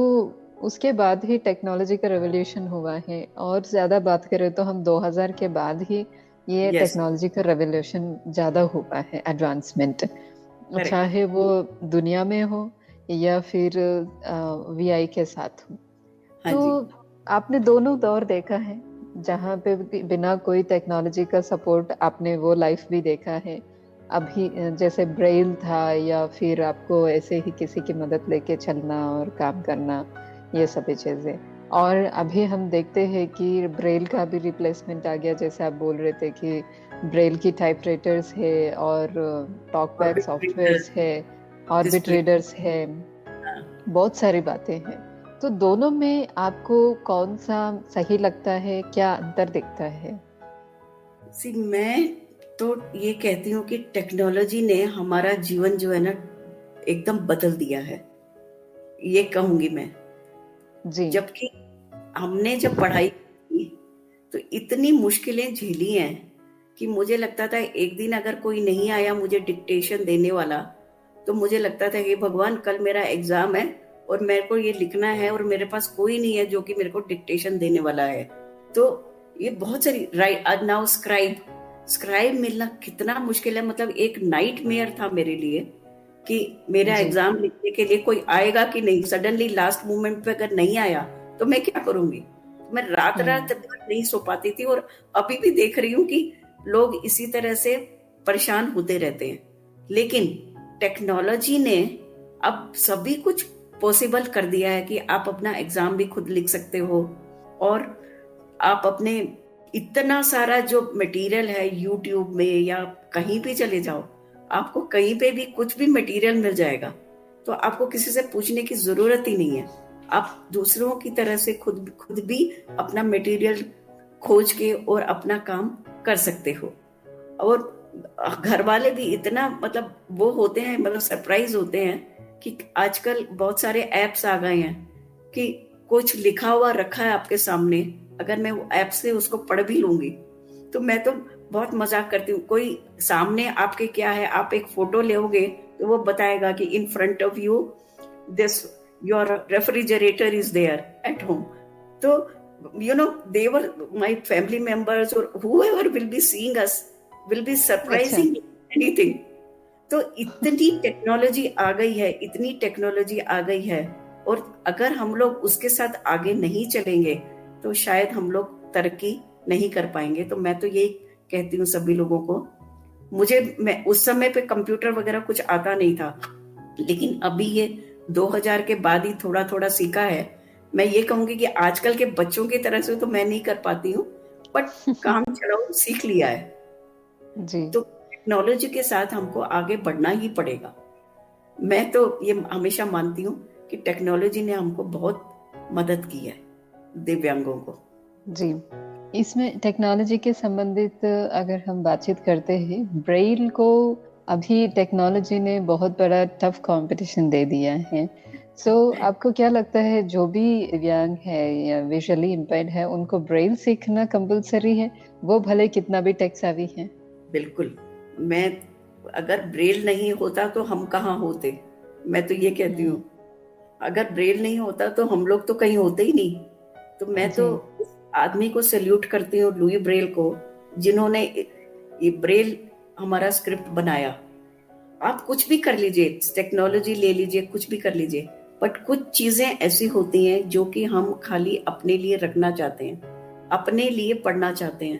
उसके बाद ही टेक्नोलॉजी का रेवोल्यूशन हुआ है और ज़्यादा बात करें तो हम 2000 के बाद ही ये यस, टेक्नोलॉजी का रेवोल्यूशन ज़्यादा हुआ है, एडवांसमेंट। करेक्ट। चाहे वो दुनिया में हो या फिर वीआई के साथ हो। हाँ तो जी। आपने दोनों दौर देखा है, जहाँ पे बिना कोई टेक्नोलॉजी का सपोर्ट आपने वो लाइफ भी देखा है। अभी जैसे ब्रेल था या फिर आपको ऐसे ही किसी की मदद लेके चलना और काम करना, ये सभी चीज़ें। और अभी हम देखते हैं कि ब्रेल का भी रिप्लेसमेंट आ गया, जैसे आप बोल रहे थे कि ब्रेल की टाइपराइटर्स है और टॉकबैक ऑर्बिट प्रिंटर, सॉफ्टवेयर्स है, ऑर्बिट डिस्प्ले। रीडर्स है। बहुत सारी बातें हैं। तो दोनों में आपको कौन-सा सही लगता है? क्या अंतर दिखता है? सी मैं तो ये कहती हूँ कि टेक्नोलॉजी ने हमारा जीवन जो है ना एकदम बदल दिया है, ये कहूंगी मैं। जी। जबकि हमने जब पढ़ाई की तो इतनी मुश्किलें झेली हैं कि मुझे लगता था एक दिन अगर कोई नहीं आया मुझे डिक्टेशन देने वाला, तो मुझे लगता था कि भगवान कल मेरा एग्जाम है और मेरे को ये लिखना है और मेरे पास कोई नहीं है जो कि मेरे को डिक्टेशन देने वाला है। तो ये बहुत सारी राइट नाउ स्क्राइब स्क्राइब मिलना कितना मुश्किल है। मतलब एक नाइटमेयर था मेरे लिए कि मेरा जी। एग्जाम लिखने के लिए कोई आएगा कि नहीं। सडनली लास्ट मोमेंट पे अगर नहीं आया तो मैं क्या करूंगी। मैं रात रात हुँ। भर नहीं सो पाती थी और अभी भी देख रही हूँ कि लोग इसी तरह से परेशान होते रहते हैं। लेकिन टेक्नोलॉजी ने अब सभी कुछ पॉसिबल कर दिया है कि आप अपना एग्जाम भी खुद लिख सकते हो। और आप अपने इतना सारा जो मटेरियल है यूट्यूब में या कहीं भी चले जाओ, आपको कहीं पे भी कुछ भी मटेरियल मिल जाएगा। तो आपको किसी से पूछने की जरूरत ही नहीं है। आप दूसरों की तरह से खुद खुद भी अपना मटेरियल खोज के और अपना काम कर सकते हो। और घर वाले भी इतना मतलब वो होते हैं, मतलब सरप्राइज होते हैं कि आजकल बहुत सारे एप्स आ गए हैं कि कुछ लिखा हुआ रखा है आपके सामने, अगर मैं वो ऐप से उसको पढ़ भी लूंगी तो मैं तो बहुत मजाक करती हूँ। कोई सामने आपके क्या है, आप एक फोटो लोगे तो वो बताएगा कि in front of you this your refrigerator is there at home. तो they were my family members or whoever will be seeing us will be अच्छा। surprising anything। तो इतनी टेक्नोलॉजी आ गई है, इतनी टेक्नोलॉजी आ गई है, और अगर हम लोग उसके साथ आगे नहीं चलेंगे तो शायद हम लोग तरक्की नहीं कर पाएंगे। तो मैं तो यही कहती हूँ सभी लोगों को। मैं उस समय पे कंप्यूटर वगैरह कुछ आता नहीं था, लेकिन अभी ये 2000 के बाद ही थोड़ा थोड़ा सीखा है। मैं ये कहूंगी कि आजकल के बच्चों की तरह से तो मैं नहीं कर पाती हूँ, बट काम चलाओ सीख लिया है। जी। तो टेक्नोलॉजी के साथ हमको आगे बढ़ना ही पड़ेगा। मैं तो ये हमेशा मानती हूँ कि टेक्नोलॉजी ने हमको बहुत मदद की है, दिव्यांगों को। जी, इसमें टेक्नोलॉजी के संबंधित अगर हम बातचीत करते हैं, ब्रेल को अभी टेक्नोलॉजी ने बहुत बड़ा टफ कंपटीशन दे दिया है। आपको क्या लगता है जो भी दिव्यांग है या विजुअली इम्पेयर्ड है, उनको ब्रेल सीखना कंपलसरी है, वो भले कितना भी टेक सेवी है? बिल्कुल। मैं अगर ब्रेल नहीं होता तो हम कहाँ होते, मैं तो ये कहती हूँ। अगर ब्रेल नहीं होता तो हम लोग तो कहीं होते ही नहीं। तो मैं तो उस आदमी को सैल्यूट करती हूँ, लुई ब्रेल को, जिन्होंने ये ब्रेल हमारा स्क्रिप्ट बनाया। आप कुछ भी कर लीजिए, टेक्नोलॉजी ले लीजिए, कुछ भी कर लीजिए, बट कुछ चीजें ऐसी होती हैं जो कि हम खाली अपने लिए रखना चाहते हैं, अपने लिए पढ़ना चाहते हैं,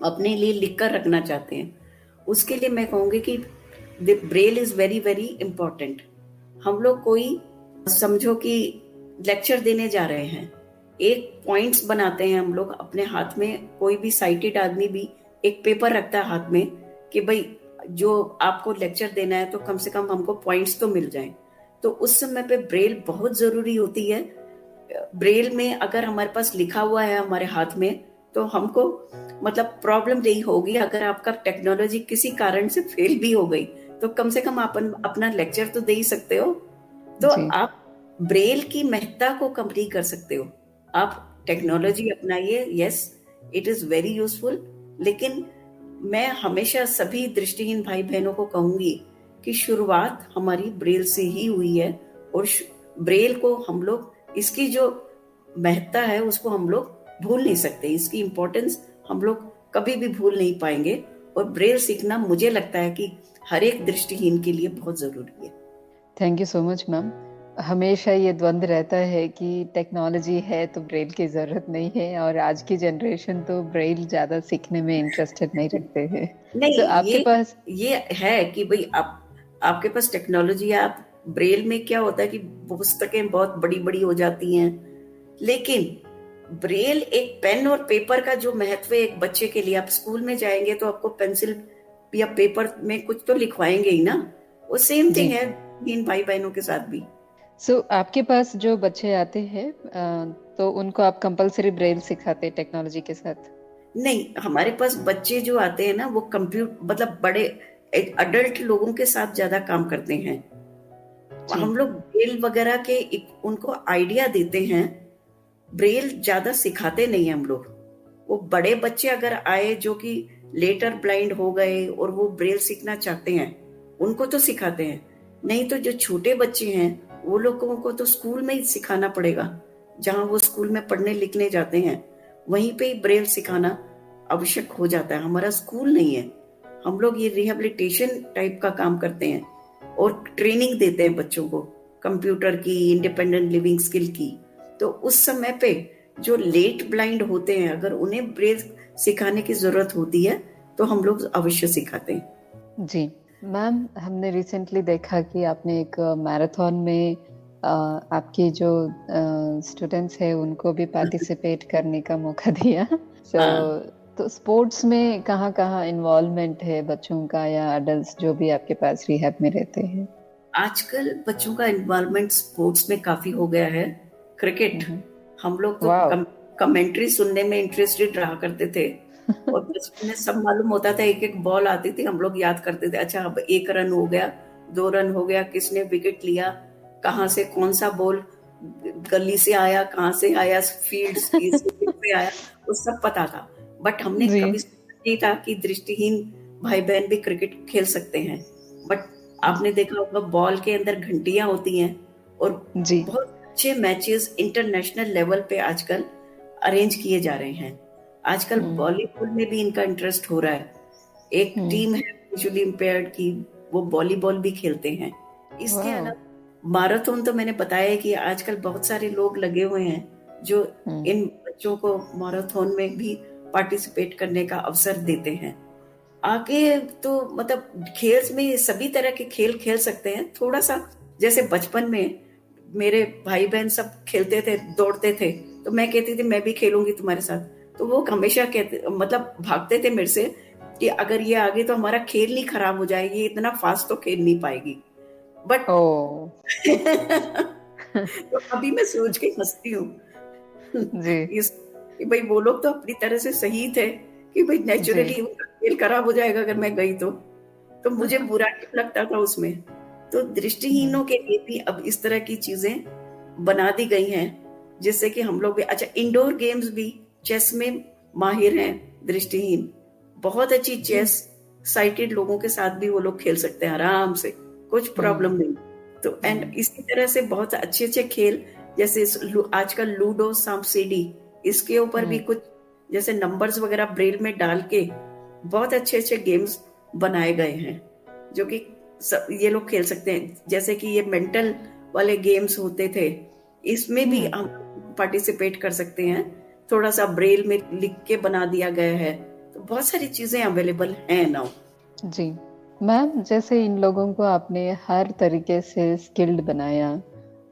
अपने लिए लिख कर रखना चाहते हैं। उसके लिए मैं कहूंगी कि the Braille is very very important. हम लोग कोई समझो कि लेक्चर देने जा रहे हैं, एक पॉइंट्स बनाते हैं हम लोग अपने हाथ में। कोई भी साइटेड आदमी भी एक पेपर रखता है हाथ में कि भाई जो आपको लेक्चर देना है तो कम से कम हमको पॉइंट्स तो मिल जाएं। तो उस समय पे ब्रेल बहुत जरूरी होती है। ब्रेल में अगर हमारे पास लिखा हुआ है हमारे हाथ में, तो हमको मतलब प्रॉब्लम नहीं होगी। अगर आपका टेक्नोलॉजी किसी कारण से फेल भी हो गई तो कम से कम आप अपना लेक्चर तो दे ही सकते हो। तो आप ब्रेल की महत्ता को कम नहीं कर सकते हो। आप टेक्नोलॉजी अपनाइए, yes it is very useful, लेकिन मैं हमेशा सभी दृष्टिहीन भाई बहनों को कहूंगी कि शुरुआत हमारी ब्रेल से ही हुई है, और ब्रेल को हम लोग, इसकी जो महत्ता है उसको हम लोग भूल नहीं सकते। इसकी इम्पोर्टेंस हम लोग कभी भी भूल नहीं पाएंगे। और ब्रेल सीखना मुझे लगता है कि हर एक दृष्टिहीन के लिए बहुत जरूरी है। Thank you so much ma'am. हमेशा ये द्वंद रहता है कि टेक्नोलॉजी है तो ब्रेल की जरूरत नहीं है, और आज की जनरेशन तो ब्रेल ज्यादा सीखने में इंटरेस्टेड नहीं रखते हैं। नहीं, आपके पास ये है कि भाई आपके पास टेक्नोलॉजी है। आप ब्रेल में क्या होता है कि पुस्तकें बहुत बड़ी बड़ी हो जाती हैं, लेकिन ब्रेल एक पेन और पेपर का जो महत्व है एक बच्चे के लिए, आप स्कूल में जाएंगे तो आपको पेंसिल या पेपर में कुछ तो लिखवाएंगे ही ना। वो सेम थिंग है इन भाई बहनों के साथ भी। आपके पास जो बच्चे आते हैं तो उनको आप कंपलसरी ब्रेल सिखाते टेक्नोलॉजी के साथ? नहीं, हमारे पास बच्चे जो आते हैं ना वो मतलब बड़े अडल्ट लोगों के साथ ज्यादा काम करते हैं। हम लोग ब्रेल वगैरह के उनको आइडिया देते हैं, ब्रेल ज्यादा सिखाते नहीं है हम लोग। वो बड़े बच्चे अगर आए जो कि लेटर ब्लाइंड हो गए और वो ब्रेल सीखना चाहते हैं, उनको तो सिखाते हैं। नहीं तो जो छोटे बच्चे हैं वो लोगों को तो स्कूल में ही सिखाना पड़ेगा। जहां वो स्कूल में पढ़ने लिखने जाते हैं वहीं पे ही ब्रेल सिखाना आवश्यक हो जाता है। हमारा स्कूल नहीं है, हम लोग ये रिहेबिलिटेशन टाइप का काम करते हैं और ट्रेनिंग देते हैं बच्चों को कंप्यूटर की, इंडिपेंडेंट लिविंग स्किल की। तो उस समय पे जो लेट ब्लाइंड होते हैं, अगर उन्हें ब्रेल सिखाने की जरूरत होती है तो हम लोग अवश्य सिखाते हैं। जी मैम, हमने रिसेंटली देखा कि आपने एक मैराथन में आपके जो स्टूडेंट्स हैं उनको भी पार्टिसिपेट करने का मौका दिया। तो स्पोर्ट्स में कहाँ कहाँ इन्वॉल्वमेंट है बच्चों का या अडल्ट्स जो भी आपके पास रिहैब में रहते हैं? आजकल बच्चों का इन्वॉल्वमेंट स्पोर्ट्स में काफी हो गया है। क्रिकेट, हम लोग तो कमेंट्री सुनने में इंटरेस्टेड रहा करते थे और बचपन में सब मालूम होता था। एक एक बॉल आती थी, हम लोग याद करते थे, अच्छा अब 1 रन हो गया, 2 रन हो गया, किसने विकेट लिया, कहाँ से कौन सा बॉल गली से आया, कहाँ से आया, फील्ड से आया, वो सब पता था। बट हमने कभी नहीं था कि दृष्टिहीन भाई बहन भी क्रिकेट खेल सकते हैं, बट आपने देखा होगा बॉल के अंदर घंटियां होती हैं और जी। बहुत अच्छे मैचेस इंटरनेशनल लेवल पे आजकल अरेंज किए जा रहे हैं। आजकल हुँ, वॉलीबॉल में भी इनका इंटरेस्ट हो रहा है। एक हुँ। टीम है विजुअली इम्पेयर्ड की, वो वॉलीबॉल भी खेलते हैं। इसके वाओ! अलावा मैराथन तो मैंने बताया कि आजकल बहुत सारे लोग लगे हुए हैं जो हुँ, इन बच्चों को मैराथन में भी पार्टिसिपेट करने का अवसर देते हैं। आगे तो मतलब खेल में सभी तरह के खेल खेल सकते हैं। थोड़ा सा जैसे बचपन में मेरे भाई बहन सब खेलते थे, दौड़ते थे, तो मैं कहती थी मैं भी खेलूंगी तुम्हारे साथ। तो वो हमेशा कहते मतलब भागते थे मेरे से कि अगर ये आगे तो हमारा खेल नहीं खराब हो जाएगी, इतना फास्ट तो खेल नहीं पाएगी। बट ओह! तो अभी मैं सोच के हंसती हूँ जी, इस कि भाई वो लोग तो अपनी तरह से सही थे कि भाई जी। नेचुरली उनका खेल खराब हो जाएगा अगर मैं गई तो मुझे बुरा नहीं लगता था उसमें। तो हुँ, दृष्टिहीनों के लिए भी अब इस तरह की चीजें बना दी गई हैं जिससे कि हम लोग भी अच्छा इंडोर गेम्स भी चेस में माहिर हैं दृष्टिहीन। बहुत अच्छी जी। चेस साइटेड लोगों के साथ भी वो लोग खेल सकते हैं आराम से, कुछ प्रॉब्लम हुँ, नहीं। तो एंड हुँ, इसी तरह से बहुत अच्छे अच्छे खेल जैसे आजकल लूडो सांप सीढ़ी, इसके ऊपर भी हुँ, कुछ जैसे नंबर्स वगैरह ब्रेल में डाल के बहुत अच्छे अच्छे गेम्स बनाए गए हैं जो कि ये लोग खेल सकते हैं। जैसे कि ये मेंटल वाले गेम्स होते थे, इसमें भी हुँ। हम पार्टिसिपेट कर सकते हैं। थोड़ा सा ब्रेल में लिख के बना दिया गया है, तो बहुत सारी चीजें अवेलेबल हैं नाउ। जी। मैम, जैसे इन लोगों को आपने हर तरीके से स्किल्ड बनाया,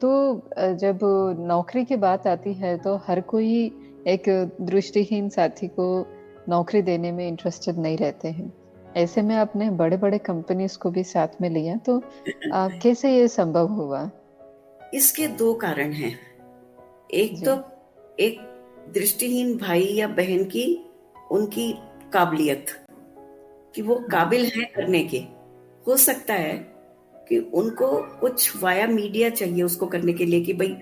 तो जब नौकरी की बात आती है तो हर कोई एक दृष्टिहीन साथी को नौकरी देने में इंटरेस्टेड नहीं रहते हैं। ऐसे में आपने बड़े-बड़े कंपनीज़ को भी साथ में लिया, तो कैसे ये संभव हुआ? इसके दो कारण हैं। एक तो जी। एक दृष्टिहीन भाई या बहन की उनकी काबिलियत कि वो हुँ, काबिल हैं करने के। हो सकता है कि उनको कुछ वाया मीडिया चाहिए उसको करने के लिए कि भाई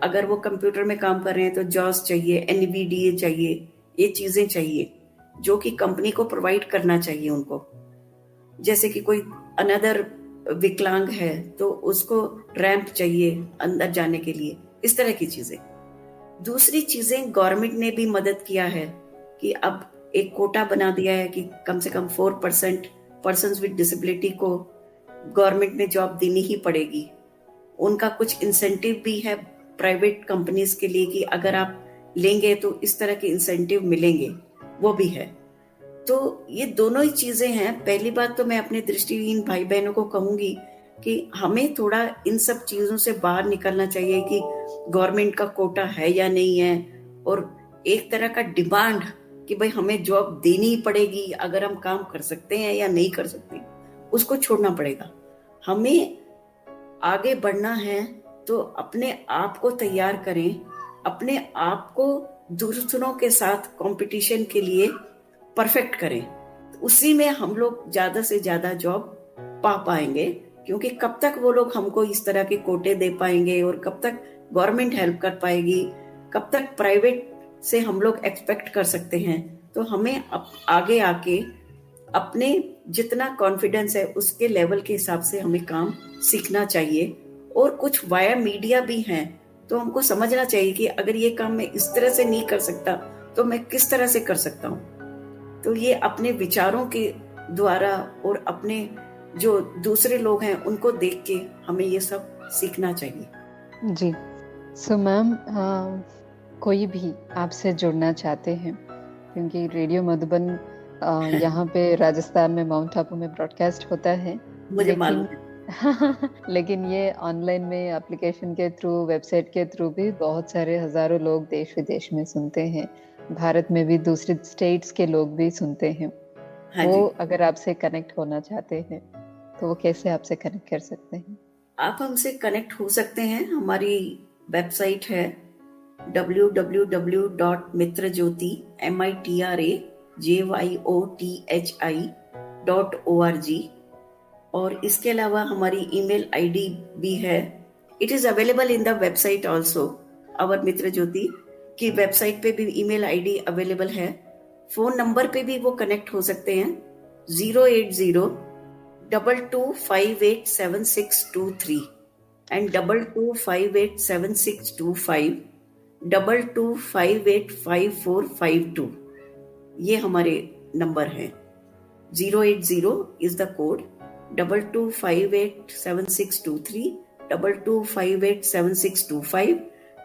अगर वो कंप्यूटर में काम कर रहे हैं तो जॉस चाहिए, एनवीडीए चाहिए, ये चीजें चाहिए जो कि कंपनी को प्रोवाइड करना चाहिए उनको। जैसे कि कोई अनदर विकलांग है तो उसको रैंप चाहिए अंदर जाने के लिए, इस तरह की चीजें। दूसरी चीजें गवर्नमेंट ने भी मदद किया है कि अब एक कोटा बना दिया है कि कम से कम 4% पर्सन विद डिसेबिलिटी को गवर्नमेंट ने जॉब देनी ही पड़ेगी। उनका कुछ इंसेंटिव भी है प्राइवेट कंपनीज के लिए कि अगर आप लेंगे तो इस तरह के इंसेंटिव मिलेंगे, वो भी है। तो ये दोनों ही चीजें हैं। पहली बात तो मैं अपने दृष्टिहीन भाई बहनों को कहूंगी कि हमें थोड़ा इन सब चीजों से बाहर निकलना चाहिए कि गवर्नमेंट का कोटा है या नहीं है, और एक तरह का डिमांड कि भाई हमें जॉब देनी ही पड़ेगी अगर हम काम कर सकते हैं या नहीं कर सकते, उसको छोड़ना पड़ेगा। हमें आगे बढ़ना है तो अपने आप को तैयार करें, अपने आप को दूसरों के साथ कंपटीशन के लिए परफेक्ट करें। उसी में हम लोग ज्यादा से ज्यादा जॉब पा पाएंगे, क्योंकि कब तक वो लोग हमको इस तरह के कोटे दे पाएंगे और कब तक गवर्नमेंट हेल्प कर पाएगी, कब तक प्राइवेट से हम लोग एक्सपेक्ट कर सकते हैं। तो हमें आगे आके अपने जितना कॉन्फिडेंस है उसके लेवल के हिसाब से हमें काम सीखना चाहिए। और कुछ वाया मीडिया भी हैं, तो हमको समझना चाहिए कि अगर ये काम मैं इस तरह से नहीं कर सकता तो मैं किस तरह से कर सकता हूँ। तो ये अपने विचारों के द्वारा और अपने जो दूसरे लोग हैं उनको देख के हमें ये सब सीखना चाहिए। जी। सो मैम, कोई भी आपसे जुड़ना चाहते हैं, क्योंकि रेडियो मधुबन यहाँ पे राजस्थान में माउंट आबू में ब्रॉडकास्ट होता है, मुझे मालूम लेकिन है। लेकिन ये ऑनलाइन में एप्लीकेशन के थ्रू, वेबसाइट के थ्रू भी बहुत सारे हज़ारों लोग देश-विदेश में सुनते हैं। भारत में भी दूसरे स्टेट्स के लोग भी सुनते हैं। हाँ वो जी, अगर आपसे कनेक्ट होना चाहते हैं, तो वो कैसे आपसे कनेक्ट कर सकते हैं? आप हमसे कनेक्ट हो सकते हैं। हमारी वेबसाइट है www.mitrajyoti mitrajyoti.org। और इसके अलावा हमारी ईमेल आईडी भी है। It is available in the website also. Our मित्र ज्योति की वेबसाइट पे भी ईमेल आईडी अवेलेबल है। फोन नंबर पे भी वो कनेक्ट हो सकते हैं 08022587623 एंड 22587625 22585452। ये हमारे नंबर हैं। 080 इज द कोड, 22587623, 22587625,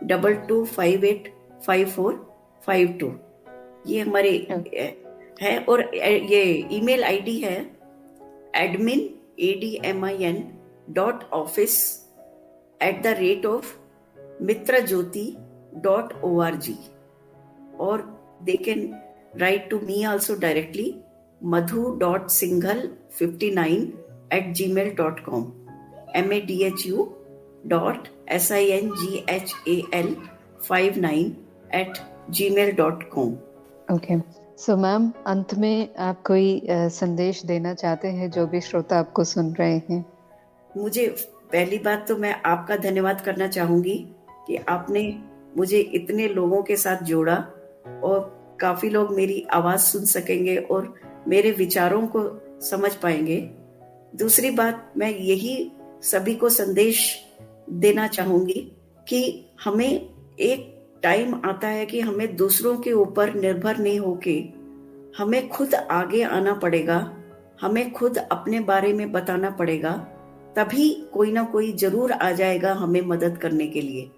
22585452। ये हमारे है। और ये ईमेल आईडी है admin@mitrajyoti.org, और they can write to me also directly, madhu.singhal59@gmail.com, madhu.singhal59@gmail.com। Okay, so ma'am, अंत में आप कोई संदेश देना चाहते हैं जो भी श्रोता आपको सुन रहे हैं? मुझे पहली बात तो मैं आपका धन्यवाद करना चाहूंगी कि आपने मुझे इतने लोगों के साथ जोड़ा और काफी लोग मेरी आवाज सुन सकेंगे और मेरे विचारों को समझ पाएंगे। दूसरी बात, मैं यही सभी को संदेश देना चाहूंगी कि हमें एक टाइम आता है कि हमें दूसरों के ऊपर निर्भर नहीं होके हमें खुद आगे आना पड़ेगा, हमें खुद अपने बारे में बताना पड़ेगा, तभी कोई ना कोई जरूर आ जाएगा हमें मदद करने के लिए।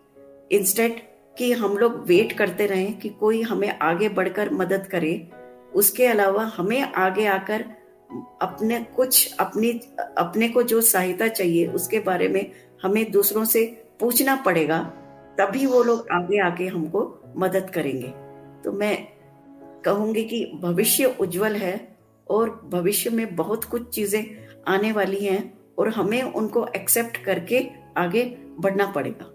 इंस्टेड कि हम लोग वेट करते रहें कि कोई हमें आगे बढ़कर मदद करे, उसके अलावा हमें आगे आकर अपने को जो सहायता चाहिए उसके बारे में हमें दूसरों से पूछना पड़ेगा, तभी वो लोग आगे आके हमको मदद करेंगे। तो मैं कहूंगी कि भविष्य उज्जवल है और भविष्य में बहुत कुछ चीजें आने वाली हैं और हमें उनको एक्सेप्ट करके आगे बढ़ना पड़ेगा।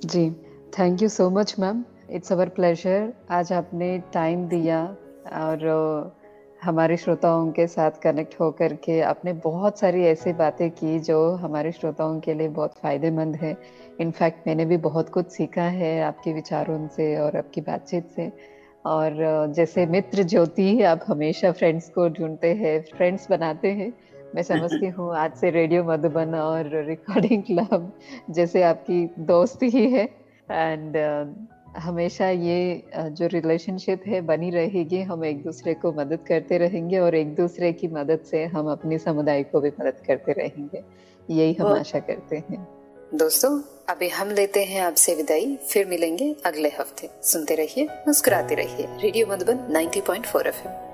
जी, thank you so much ma'am, it's our pleasure. आज आपने टाइम दिया और हमारे श्रोताओं के साथ कनेक्ट होकर के आपने बहुत सारी ऐसी बातें की जो हमारे श्रोताओं के लिए बहुत फ़ायदेमंद है। इनफैक्ट मैंने भी बहुत कुछ सीखा है आपके विचारों से और आपकी बातचीत से। और जैसे मित्र ज्योति, आप हमेशा फ्रेंड्स को ढूंढते हैं, फ्रेंड्स बनाते हैं। मैं समझती हूँ आज से रेडियो मधुबन और रिकॉर्डिंग क्लब जैसे आपकी दोस्ती ही है। एंड हमेशा ये जो रिलेशनशिप है बनी रहेगी। हम एक दूसरे को मदद करते रहेंगे और एक दूसरे की मदद से हम अपने समुदाय को भी मदद करते रहेंगे, यही हम आशा करते हैं। दोस्तों, अभी हम लेते हैं आपसे विदाई, फिर मिलेंगे अगले हफ्ते। सुनते रहिए, मुस्कुराते रहिए। Radio Madhuban 90.4 FM।